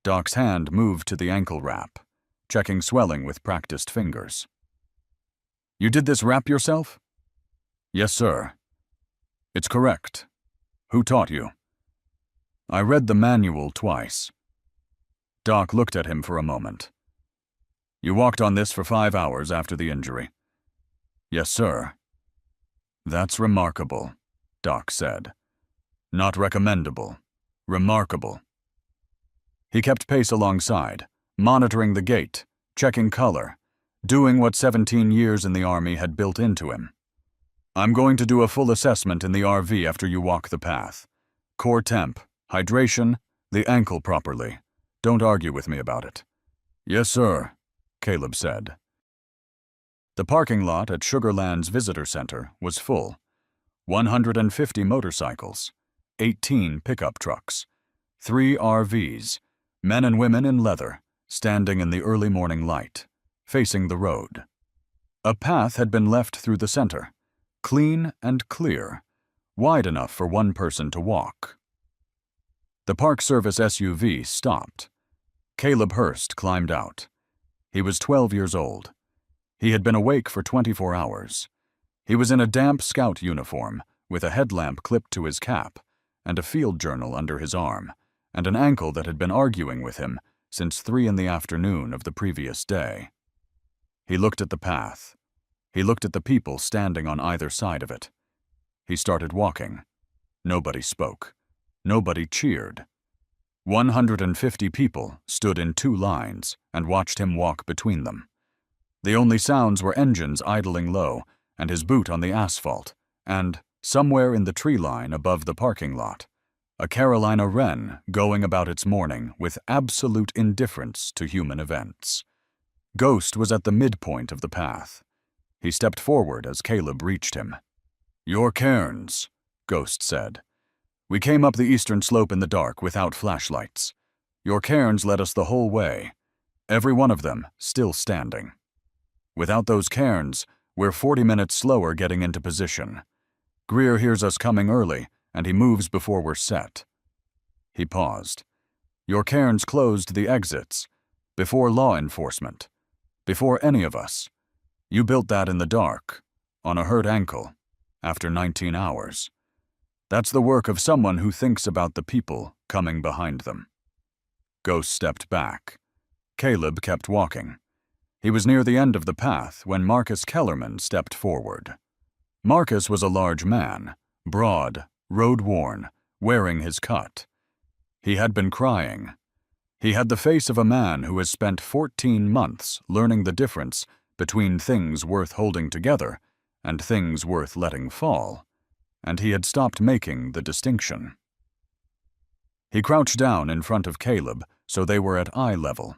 Doc's hand moved to the ankle wrap, checking swelling with practiced fingers. "You did this wrap yourself?" "Yes, sir." "It's correct. Who taught you?" "I read the manual twice." Doc looked at him for a moment. "You walked on this for 5 hours after the injury?" "Yes, sir." "That's remarkable," Doc said. "Not recommendable. Remarkable." He kept pace alongside, monitoring the gait, checking color, doing what 17 years in the Army had built into him. I'm going to do a full assessment in the RV after you walk the path. Core temp, hydration, the ankle properly. Don't argue with me about it." "Yes, sir," Caleb said. The parking lot at Sugarland's visitor center was full. 150 motorcycles, 18 pickup trucks, 3 RVs, men and women in leather, standing in the early morning light, facing the road. A path had been left through the center, clean and clear, wide enough for one person to walk. The Park Service SUV stopped. Caleb Hurst climbed out. He was 12 years old. He had been awake for 24 hours. He was in a damp scout uniform, with a headlamp clipped to his cap, and a field journal under his arm, and an ankle that had been arguing with him since 3 in the afternoon of the previous day. He looked at the path. He looked at the people standing on either side of it. He started walking. Nobody spoke. Nobody cheered. 150 people stood in 2 lines and watched him walk between them. The only sounds were engines idling low, and his boot on the asphalt, and, somewhere in the tree line above the parking lot, a Carolina wren going about its morning with absolute indifference to human events. Ghost was at the midpoint of the path. He stepped forward as Caleb reached him. "You're Cairns," Ghost said. "We came up the eastern slope in the dark without flashlights. Your cairns led us the whole way, every one of them still standing. Without those cairns, we're 40 minutes slower getting into position. Greer hears us coming early, and he moves before we're set." He paused. "Your cairns closed the exits, before law enforcement, before any of us. You built that in the dark, on a hurt ankle, after 19 hours. That's the work of someone who thinks about the people coming behind them." Ghost stepped back. Caleb kept walking. He was near the end of the path when Marcus Kellerman stepped forward. Marcus was a large man, broad, road-worn, wearing his cut. He had been crying. He had the face of a man who has spent 14 months learning the difference between things worth holding together and things worth letting fall, and he had stopped making the distinction. He crouched down in front of Caleb so they were at eye level.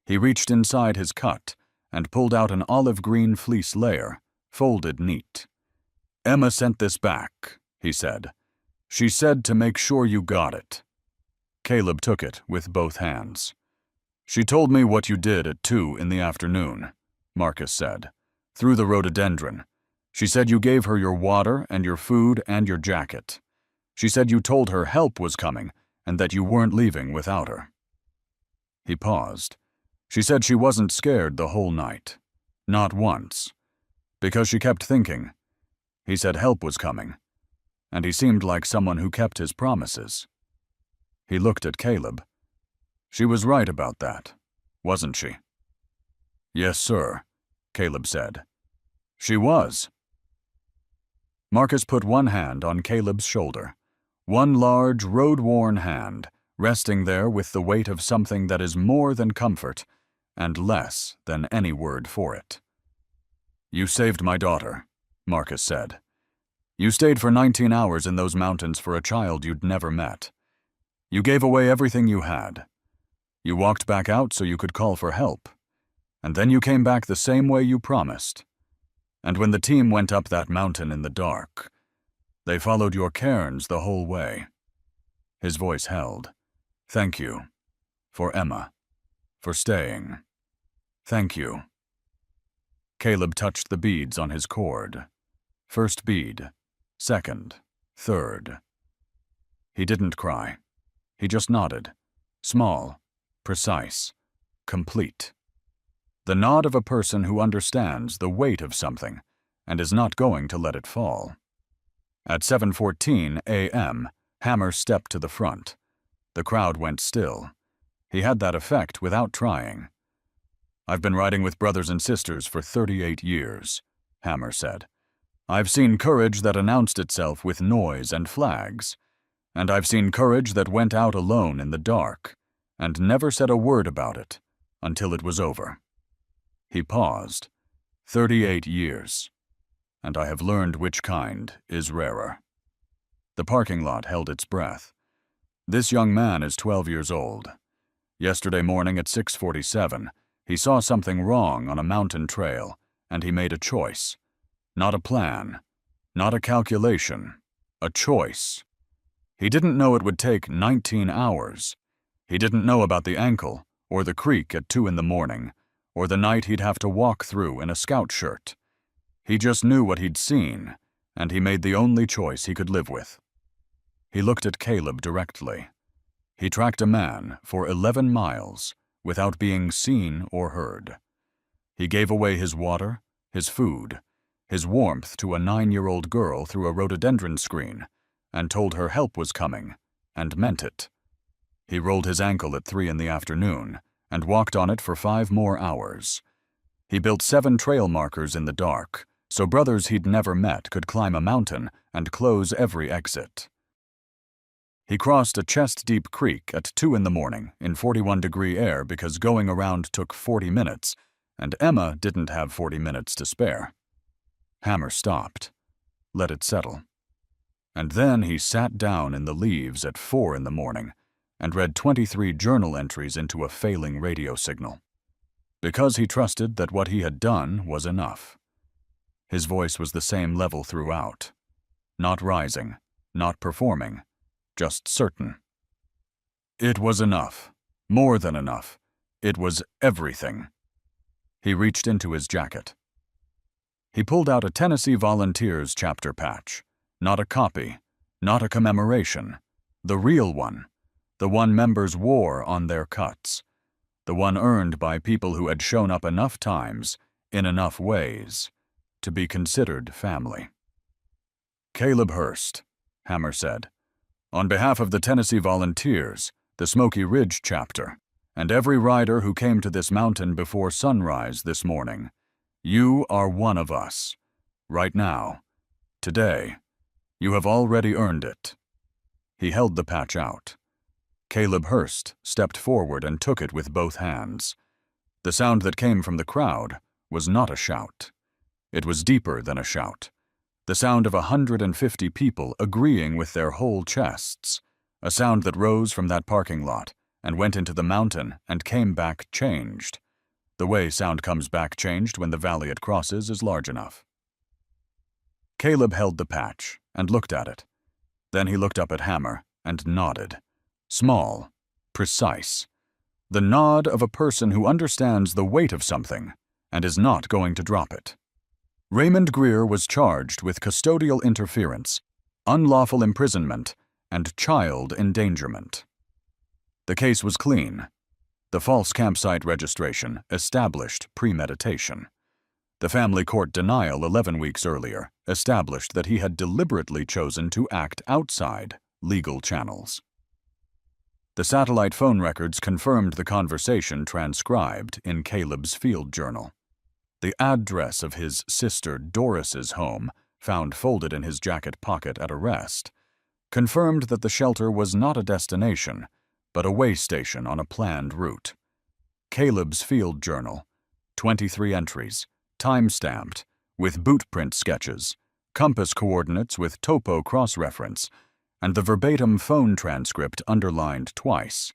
He reached inside his cut and pulled out an olive-green fleece layer, folded neat. "Emma sent this back," he said. "She said to make sure you got it." Caleb took it with both hands. "She told me what you did at 2 in the afternoon," Marcus said, "through the rhododendron. She said you gave her your water and your food and your jacket. She said you told her help was coming and that you weren't leaving without her." He paused. "She said she wasn't scared the whole night. Not once. Because she kept thinking. He said help was coming. And he seemed like someone who kept his promises." He looked at Caleb. "She was right about that, wasn't she?" "Yes, sir," Caleb said. "She was." Marcus put one hand on Caleb's shoulder, one large, road-worn hand, resting there with the weight of something that is more than comfort and less than any word for it. "You saved my daughter," Marcus said. "You stayed for 19 hours in those mountains for a child you'd never met. You gave away everything you had. You walked back out so you could call for help. And then you came back the same way you promised. And when the team went up that mountain in the dark, they followed your cairns the whole way." His voice held. "Thank you. For Emma. For staying. Thank you." Caleb touched the beads on his cord. First bead. Second. Third. He didn't cry. He just nodded. Small. Precise. Complete. The nod of a person who understands the weight of something and is not going to let it fall. At 7:14 a.m., Hammer stepped to the front. The crowd went still. He had that effect without trying. "I've been riding with brothers and sisters for 38 years, Hammer said. "I've seen courage that announced itself with noise and flags, and I've seen courage that went out alone in the dark and never said a word about it until it was over." He paused. 38 years. and I have learned which kind is rarer. The parking lot held its breath. This young man is 12 years old. Yesterday morning at 6:47, he saw something wrong on a mountain trail, and he made a choice. Not a plan, not a calculation, a choice. He didn't know it would take 19 hours. He didn't know about the ankle, or the creek at 2 in the morning, or the night he'd have to walk through in a scout shirt. He just knew what he'd seen, and he made the only choice he could live with. He looked at Caleb directly. He tracked a man for 11 miles without being seen or heard. He gave away his water, his food, his warmth to a 9-year-old girl through a rhododendron screen, and told her help was coming, and meant it. He rolled his ankle at 3 in the afternoon and walked on it for 5 more hours. He built 7 trail markers in the dark, so brothers he'd never met could climb a mountain and close every exit. He crossed a chest-deep creek at 2 in the morning in 41-degree air because going around took 40 minutes, and Emma didn't have 40 minutes to spare. Hammer stopped, let it settle. And then he sat down in the leaves at 4 in the morning and read 23 journal entries into a failing radio signal. Because he trusted that what he had done was enough. His voice was the same level throughout. Not rising, not performing, just certain. It was enough. More than enough. It was everything. He reached into his jacket. He pulled out a Tennessee Volunteers chapter patch. Not a copy, not a commemoration. The real one. The one members wore on their cuts. The one earned by people who had shown up enough times, in enough ways, to be considered family. Caleb Hurst, Hammer said, on behalf of the Tennessee Volunteers, the Smoky Ridge chapter, and every rider who came to this mountain before sunrise this morning, you are one of us. Right now. Today. You have already earned it. He held the patch out. Caleb Hurst stepped forward and took it with both hands. The sound that came from the crowd was not a shout. It was deeper than a shout. The sound of 150 people agreeing with their whole chests. A sound that rose from that parking lot and went into the mountain and came back changed. The way sound comes back changed when the valley it crosses is large enough. Caleb held the patch and looked at it. Then he looked up at Hammer and nodded. Small, precise. The nod of a person who understands the weight of something and is not going to drop it. Raymond Greer was charged with custodial interference, unlawful imprisonment, and child endangerment. The case was clean. The false campsite registration established premeditation. The family court denial 11 weeks earlier established that he had deliberately chosen to act outside legal channels. The satellite phone records confirmed the conversation transcribed in Caleb's field journal. The address of his sister Doris's home, found folded in his jacket pocket at arrest, confirmed that the shelter was not a destination, but a way station on a planned route. Caleb's field journal, 23 entries, time-stamped, with bootprint sketches, compass coordinates with topo cross-reference, and the verbatim phone transcript underlined twice,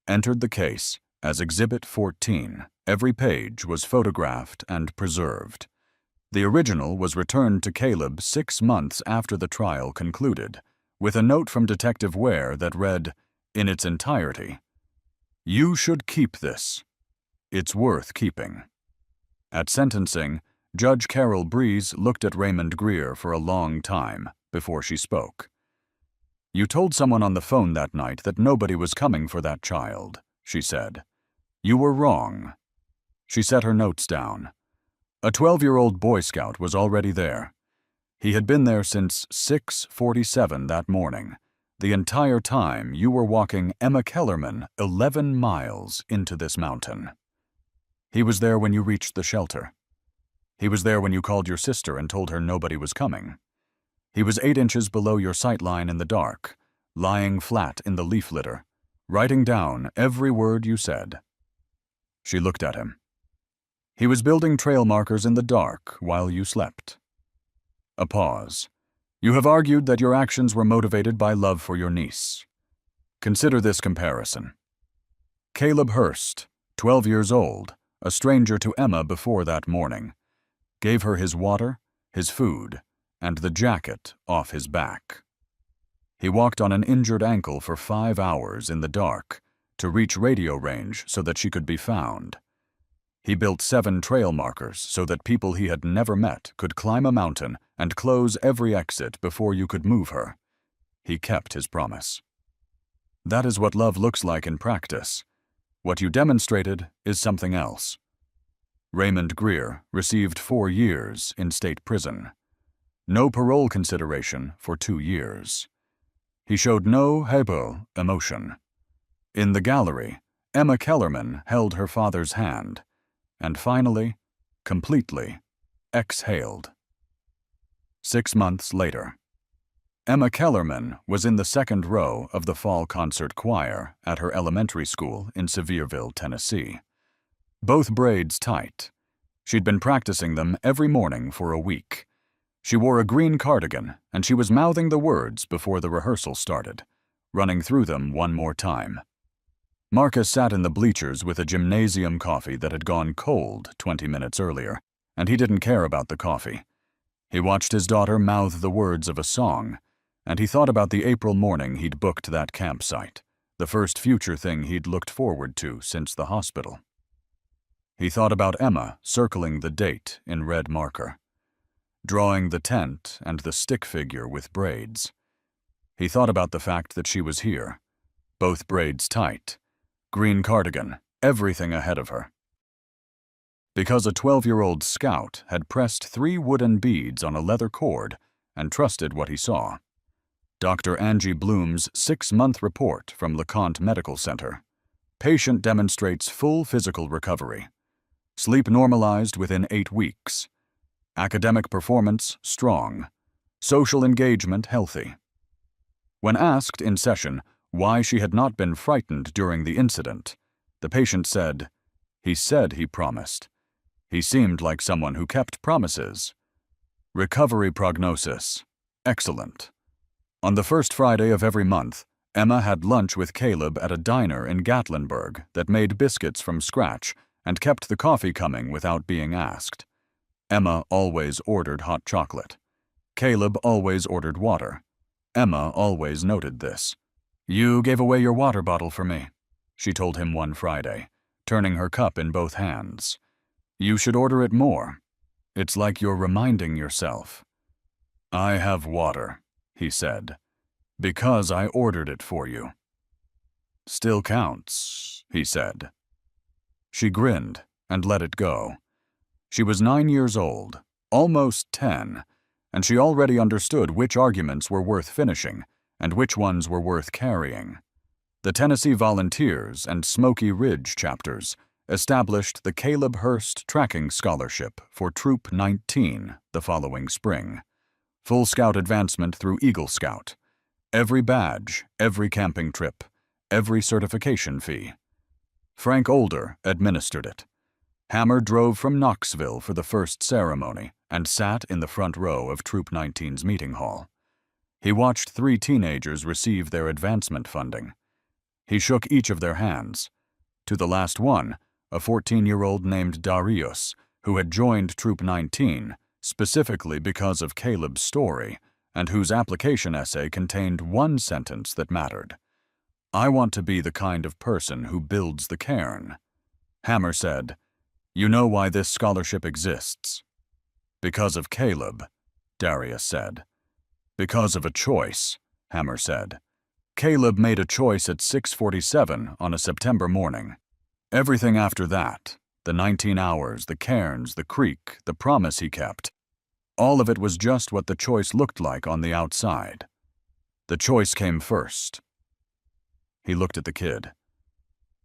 entered the case as Exhibit 14. Every page was photographed and preserved. The original was returned to Caleb 6 months after the trial concluded, with a note from Detective Ware that read, in its entirety, "You should keep this. It's worth keeping." At sentencing, Judge Carol Breeze looked at Raymond Greer for a long time before she spoke. "You told someone on the phone that night that nobody was coming for that child," she said. "You were wrong." She set her notes down. A 12-year-old Boy Scout was already there. He had been there since 6:47 that morning, the entire time you were walking Emma Kellerman 11 miles into this mountain. He was there when you reached the shelter. He was there when you called your sister and told her nobody was coming. He was 8 inches below your sight line in the dark, lying flat in the leaf litter, writing down every word you said. She looked at him. He was building trail markers in the dark while you slept. A pause. You have argued that your actions were motivated by love for your niece. Consider this comparison. Caleb Hurst, 12 years old, a stranger to Emma before that morning, gave her his water, his food, and the jacket off his back. He walked on an injured ankle for 5 hours in the dark to reach radio range so that she could be found. He built 7 trail markers so that people he had never met could climb a mountain and close every exit before you could move her. He kept his promise. That is what love looks like in practice. What you demonstrated is something else. Raymond Greer received 4 years in state prison. No parole consideration for 2 years. He showed no hebel emotion. In the gallery, Emma Kellerman held her father's hand, and finally, completely, exhaled. 6 months later, Emma Kellerman was in the second row of the fall concert choir at her elementary school in Sevierville, Tennessee. Both braids tight. She'd been practicing them every morning for a week. She wore a green cardigan, and she was mouthing the words before the rehearsal started, running through them one more time. Marcus sat in the bleachers with a gymnasium coffee that had gone cold 20 minutes earlier, and he didn't care about the coffee. He watched his daughter mouth the words of a song, and he thought about the April morning he'd booked that campsite, the first future thing he'd looked forward to since the hospital. He thought about Emma circling the date in red marker, drawing the tent and the stick figure with braids. He thought about the fact that she was here, both braids tight, green cardigan, everything ahead of her. Because a 12-year-old scout had pressed 3 wooden beads on a leather cord and trusted what he saw. Dr. Angie Bloom's 6-month report from LeConte Medical Center. Patient demonstrates full physical recovery. Sleep normalized within 8 weeks. Academic performance strong. Social engagement healthy. When asked in session why she had not been frightened during the incident, the patient said, "He said he promised. He seemed like someone who kept promises." Recovery prognosis. Excellent. On the first Friday of every month, Emma had lunch with Caleb at a diner in Gatlinburg that made biscuits from scratch and kept the coffee coming without being asked. Emma always ordered hot chocolate. Caleb always ordered water. Emma always noted this. "You gave away your water bottle for me," she told him one Friday, turning her cup in both hands. "You should order it more. It's like you're reminding yourself." "I have water," he said, "because I ordered it for you." "Still counts," he said. She grinned and let it go. She was 9 years old, almost 10, and she already understood which arguments were worth finishing and which ones were worth carrying. The Tennessee Volunteers and Smoky Ridge chapters established the Caleb Hurst Tracking Scholarship for Troop 19 the following spring. Full Scout advancement through Eagle Scout. Every badge, every camping trip, every certification fee. Frank Older administered it. Hammer drove from Knoxville for the first ceremony and sat in the front row of Troop 19's meeting hall. He watched 3 teenagers receive their advancement funding. He shook each of their hands. To the last one, a 14-year-old named Darius, who had joined Troop 19 specifically because of Caleb's story, and whose application essay contained one sentence that mattered. "I want to be the kind of person who builds the cairn." Hammer said, "You know why this scholarship exists?" "Because of Caleb," Darius said. "Because of a choice," Hammer said. "Caleb made a choice at 6:47 on a September morning. Everything after that, the 19 hours, the cairns, the creek, the promise he kept, all of it was just what the choice looked like on the outside. The choice came first." He looked at the kid.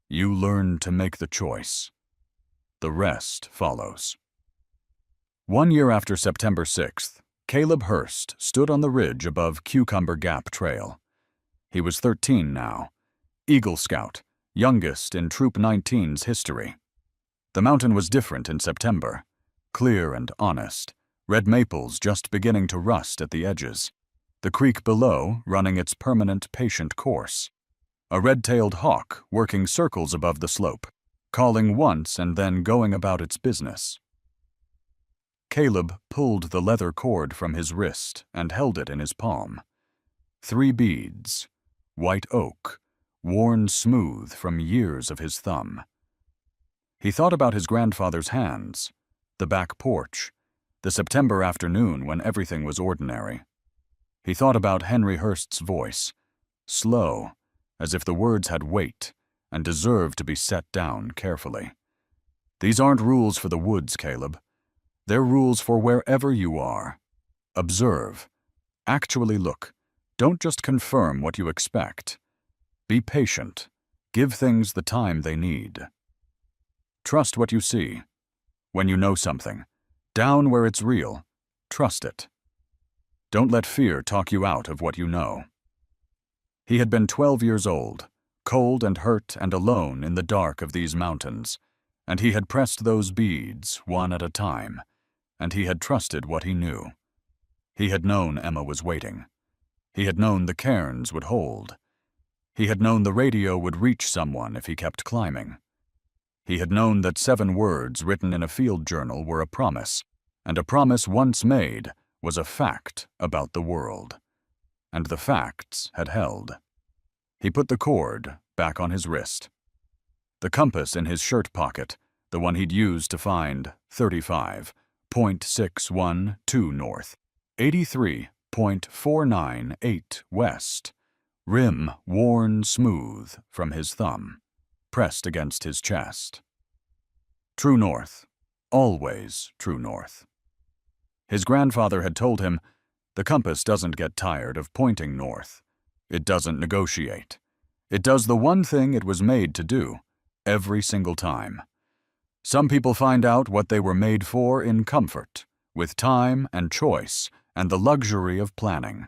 "You learn to make the choice. The rest follows." 1 year after September 6th, Caleb Hurst stood on the ridge above Cucumber Gap Trail. He was 13 now, Eagle Scout, youngest in Troop 19's history. The mountain was different in September, clear and honest, red maples just beginning to rust at the edges, the creek below running its permanent patient course, a red-tailed hawk working circles above the slope, calling once and then going about its business. Caleb pulled the leather cord from his wrist and held it in his palm. 3 beads, white oak, worn smooth from years of his thumb. He thought about his grandfather's hands, the back porch, the September afternoon when everything was ordinary. He thought about Henry Hurst's voice, slow, as if the words had weight and deserved to be set down carefully. These aren't rules for the woods, Caleb. They're rules for wherever you are. Observe. Actually look. Don't just confirm what you expect. Be patient. Give things the time they need. Trust what you see. When you know something, down where it's real, trust it. Don't let fear talk you out of what you know. He had been 12 years old, cold and hurt and alone in the dark of these mountains, and he had pressed those beads one at a time, and he had trusted what he knew. He had known Emma was waiting. He had known the cairns would hold. He had known the radio would reach someone if he kept climbing. He had known that 7 words written in a field journal were a promise, and a promise once made was a fact about the world. And the facts had held. He put the cord back on his wrist. The compass in his shirt pocket, the one he'd used to find 35.612 north, 83.498 west, rim worn smooth from his thumb, pressed against his chest. True north, always true north. His grandfather had told him, the compass doesn't get tired of pointing north. It doesn't negotiate. It does the one thing it was made to do, every single time. Some people find out what they were made for in comfort, with time and choice and the luxury of planning.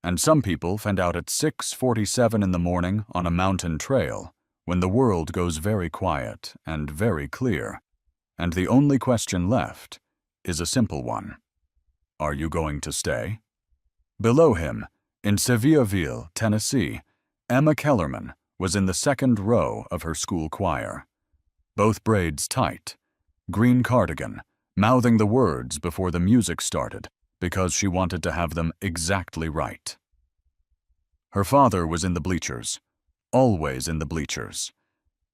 And some people find out at 6:47 in the morning on a mountain trail, when the world goes very quiet and very clear, and the only question left is a simple one. Are you going to stay? Below him, in Sevierville, Tennessee, Emma Kellerman was in the 2nd row of her school choir. Both braids tight, green cardigan, mouthing the words before the music started because she wanted to have them exactly right. Her father was in the bleachers, always in the bleachers,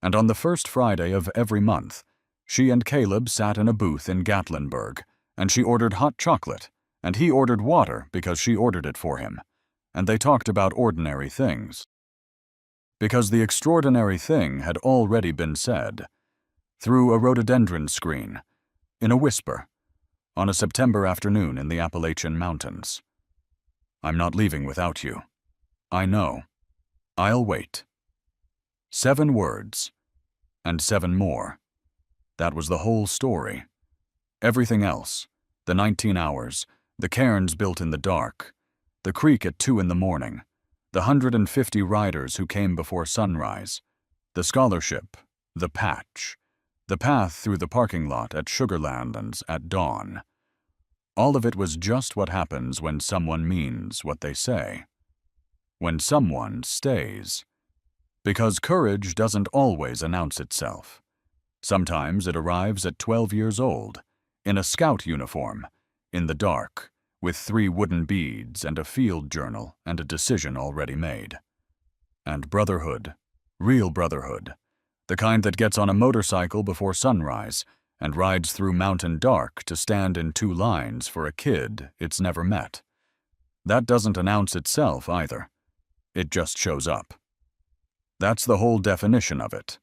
and on the first Friday of every month, she and Caleb sat in a booth in Gatlinburg, and she ordered hot chocolate, and he ordered water because she ordered it for him, and they talked about ordinary things. Because the extraordinary thing had already been said, through a rhododendron screen, in a whisper, on a September afternoon in the Appalachian Mountains. I'm not leaving without you. I know. I'll wait. 7 words, and 7 more. That was the whole story. Everything else, the 19 hours, the cairns built in the dark, the creek at 2 in the morning, the 150 riders who came before sunrise, the scholarship, the patch, the path through the parking lot at Sugarland's at dawn. All of it was just what happens when someone means what they say. When someone stays. Because courage doesn't always announce itself. Sometimes it arrives at 12 years old, in a scout uniform, in the dark, with 3 wooden beads and a field journal and a decision already made. And brotherhood, real brotherhood, the kind that gets on a motorcycle before sunrise and rides through mountain dark to stand in 2 lines for a kid it's never met. That doesn't announce itself either. It just shows up. That's the whole definition of it.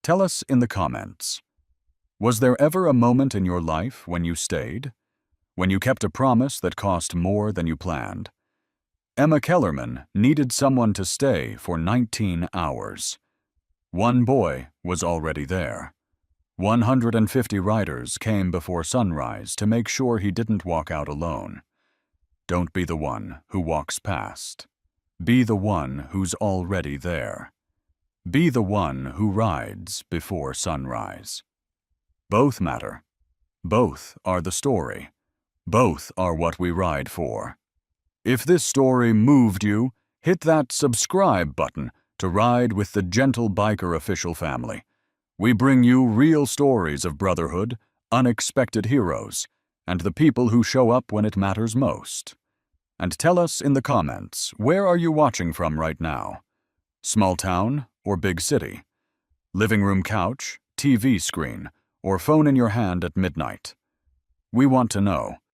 Tell us in the comments. Was there ever a moment in your life when you stayed? When you kept a promise that cost more than you planned? Emma Kellerman needed someone to stay for 19 hours. 1 boy was already there. 150 riders came before sunrise to make sure he didn't walk out alone. Don't be the one who walks past. Be the one who's already there. Be the one who rides before sunrise. Both matter. Both are the story. Both are what we ride for. If this story moved you, hit that subscribe button to ride with the Gentle Biker official family. We bring you real stories of brotherhood, unexpected heroes, and the people who show up when it matters most. And tell us in the comments, where are you watching from right now? Small town or big city? Living room couch, TV screen, or phone in your hand at midnight? We want to know.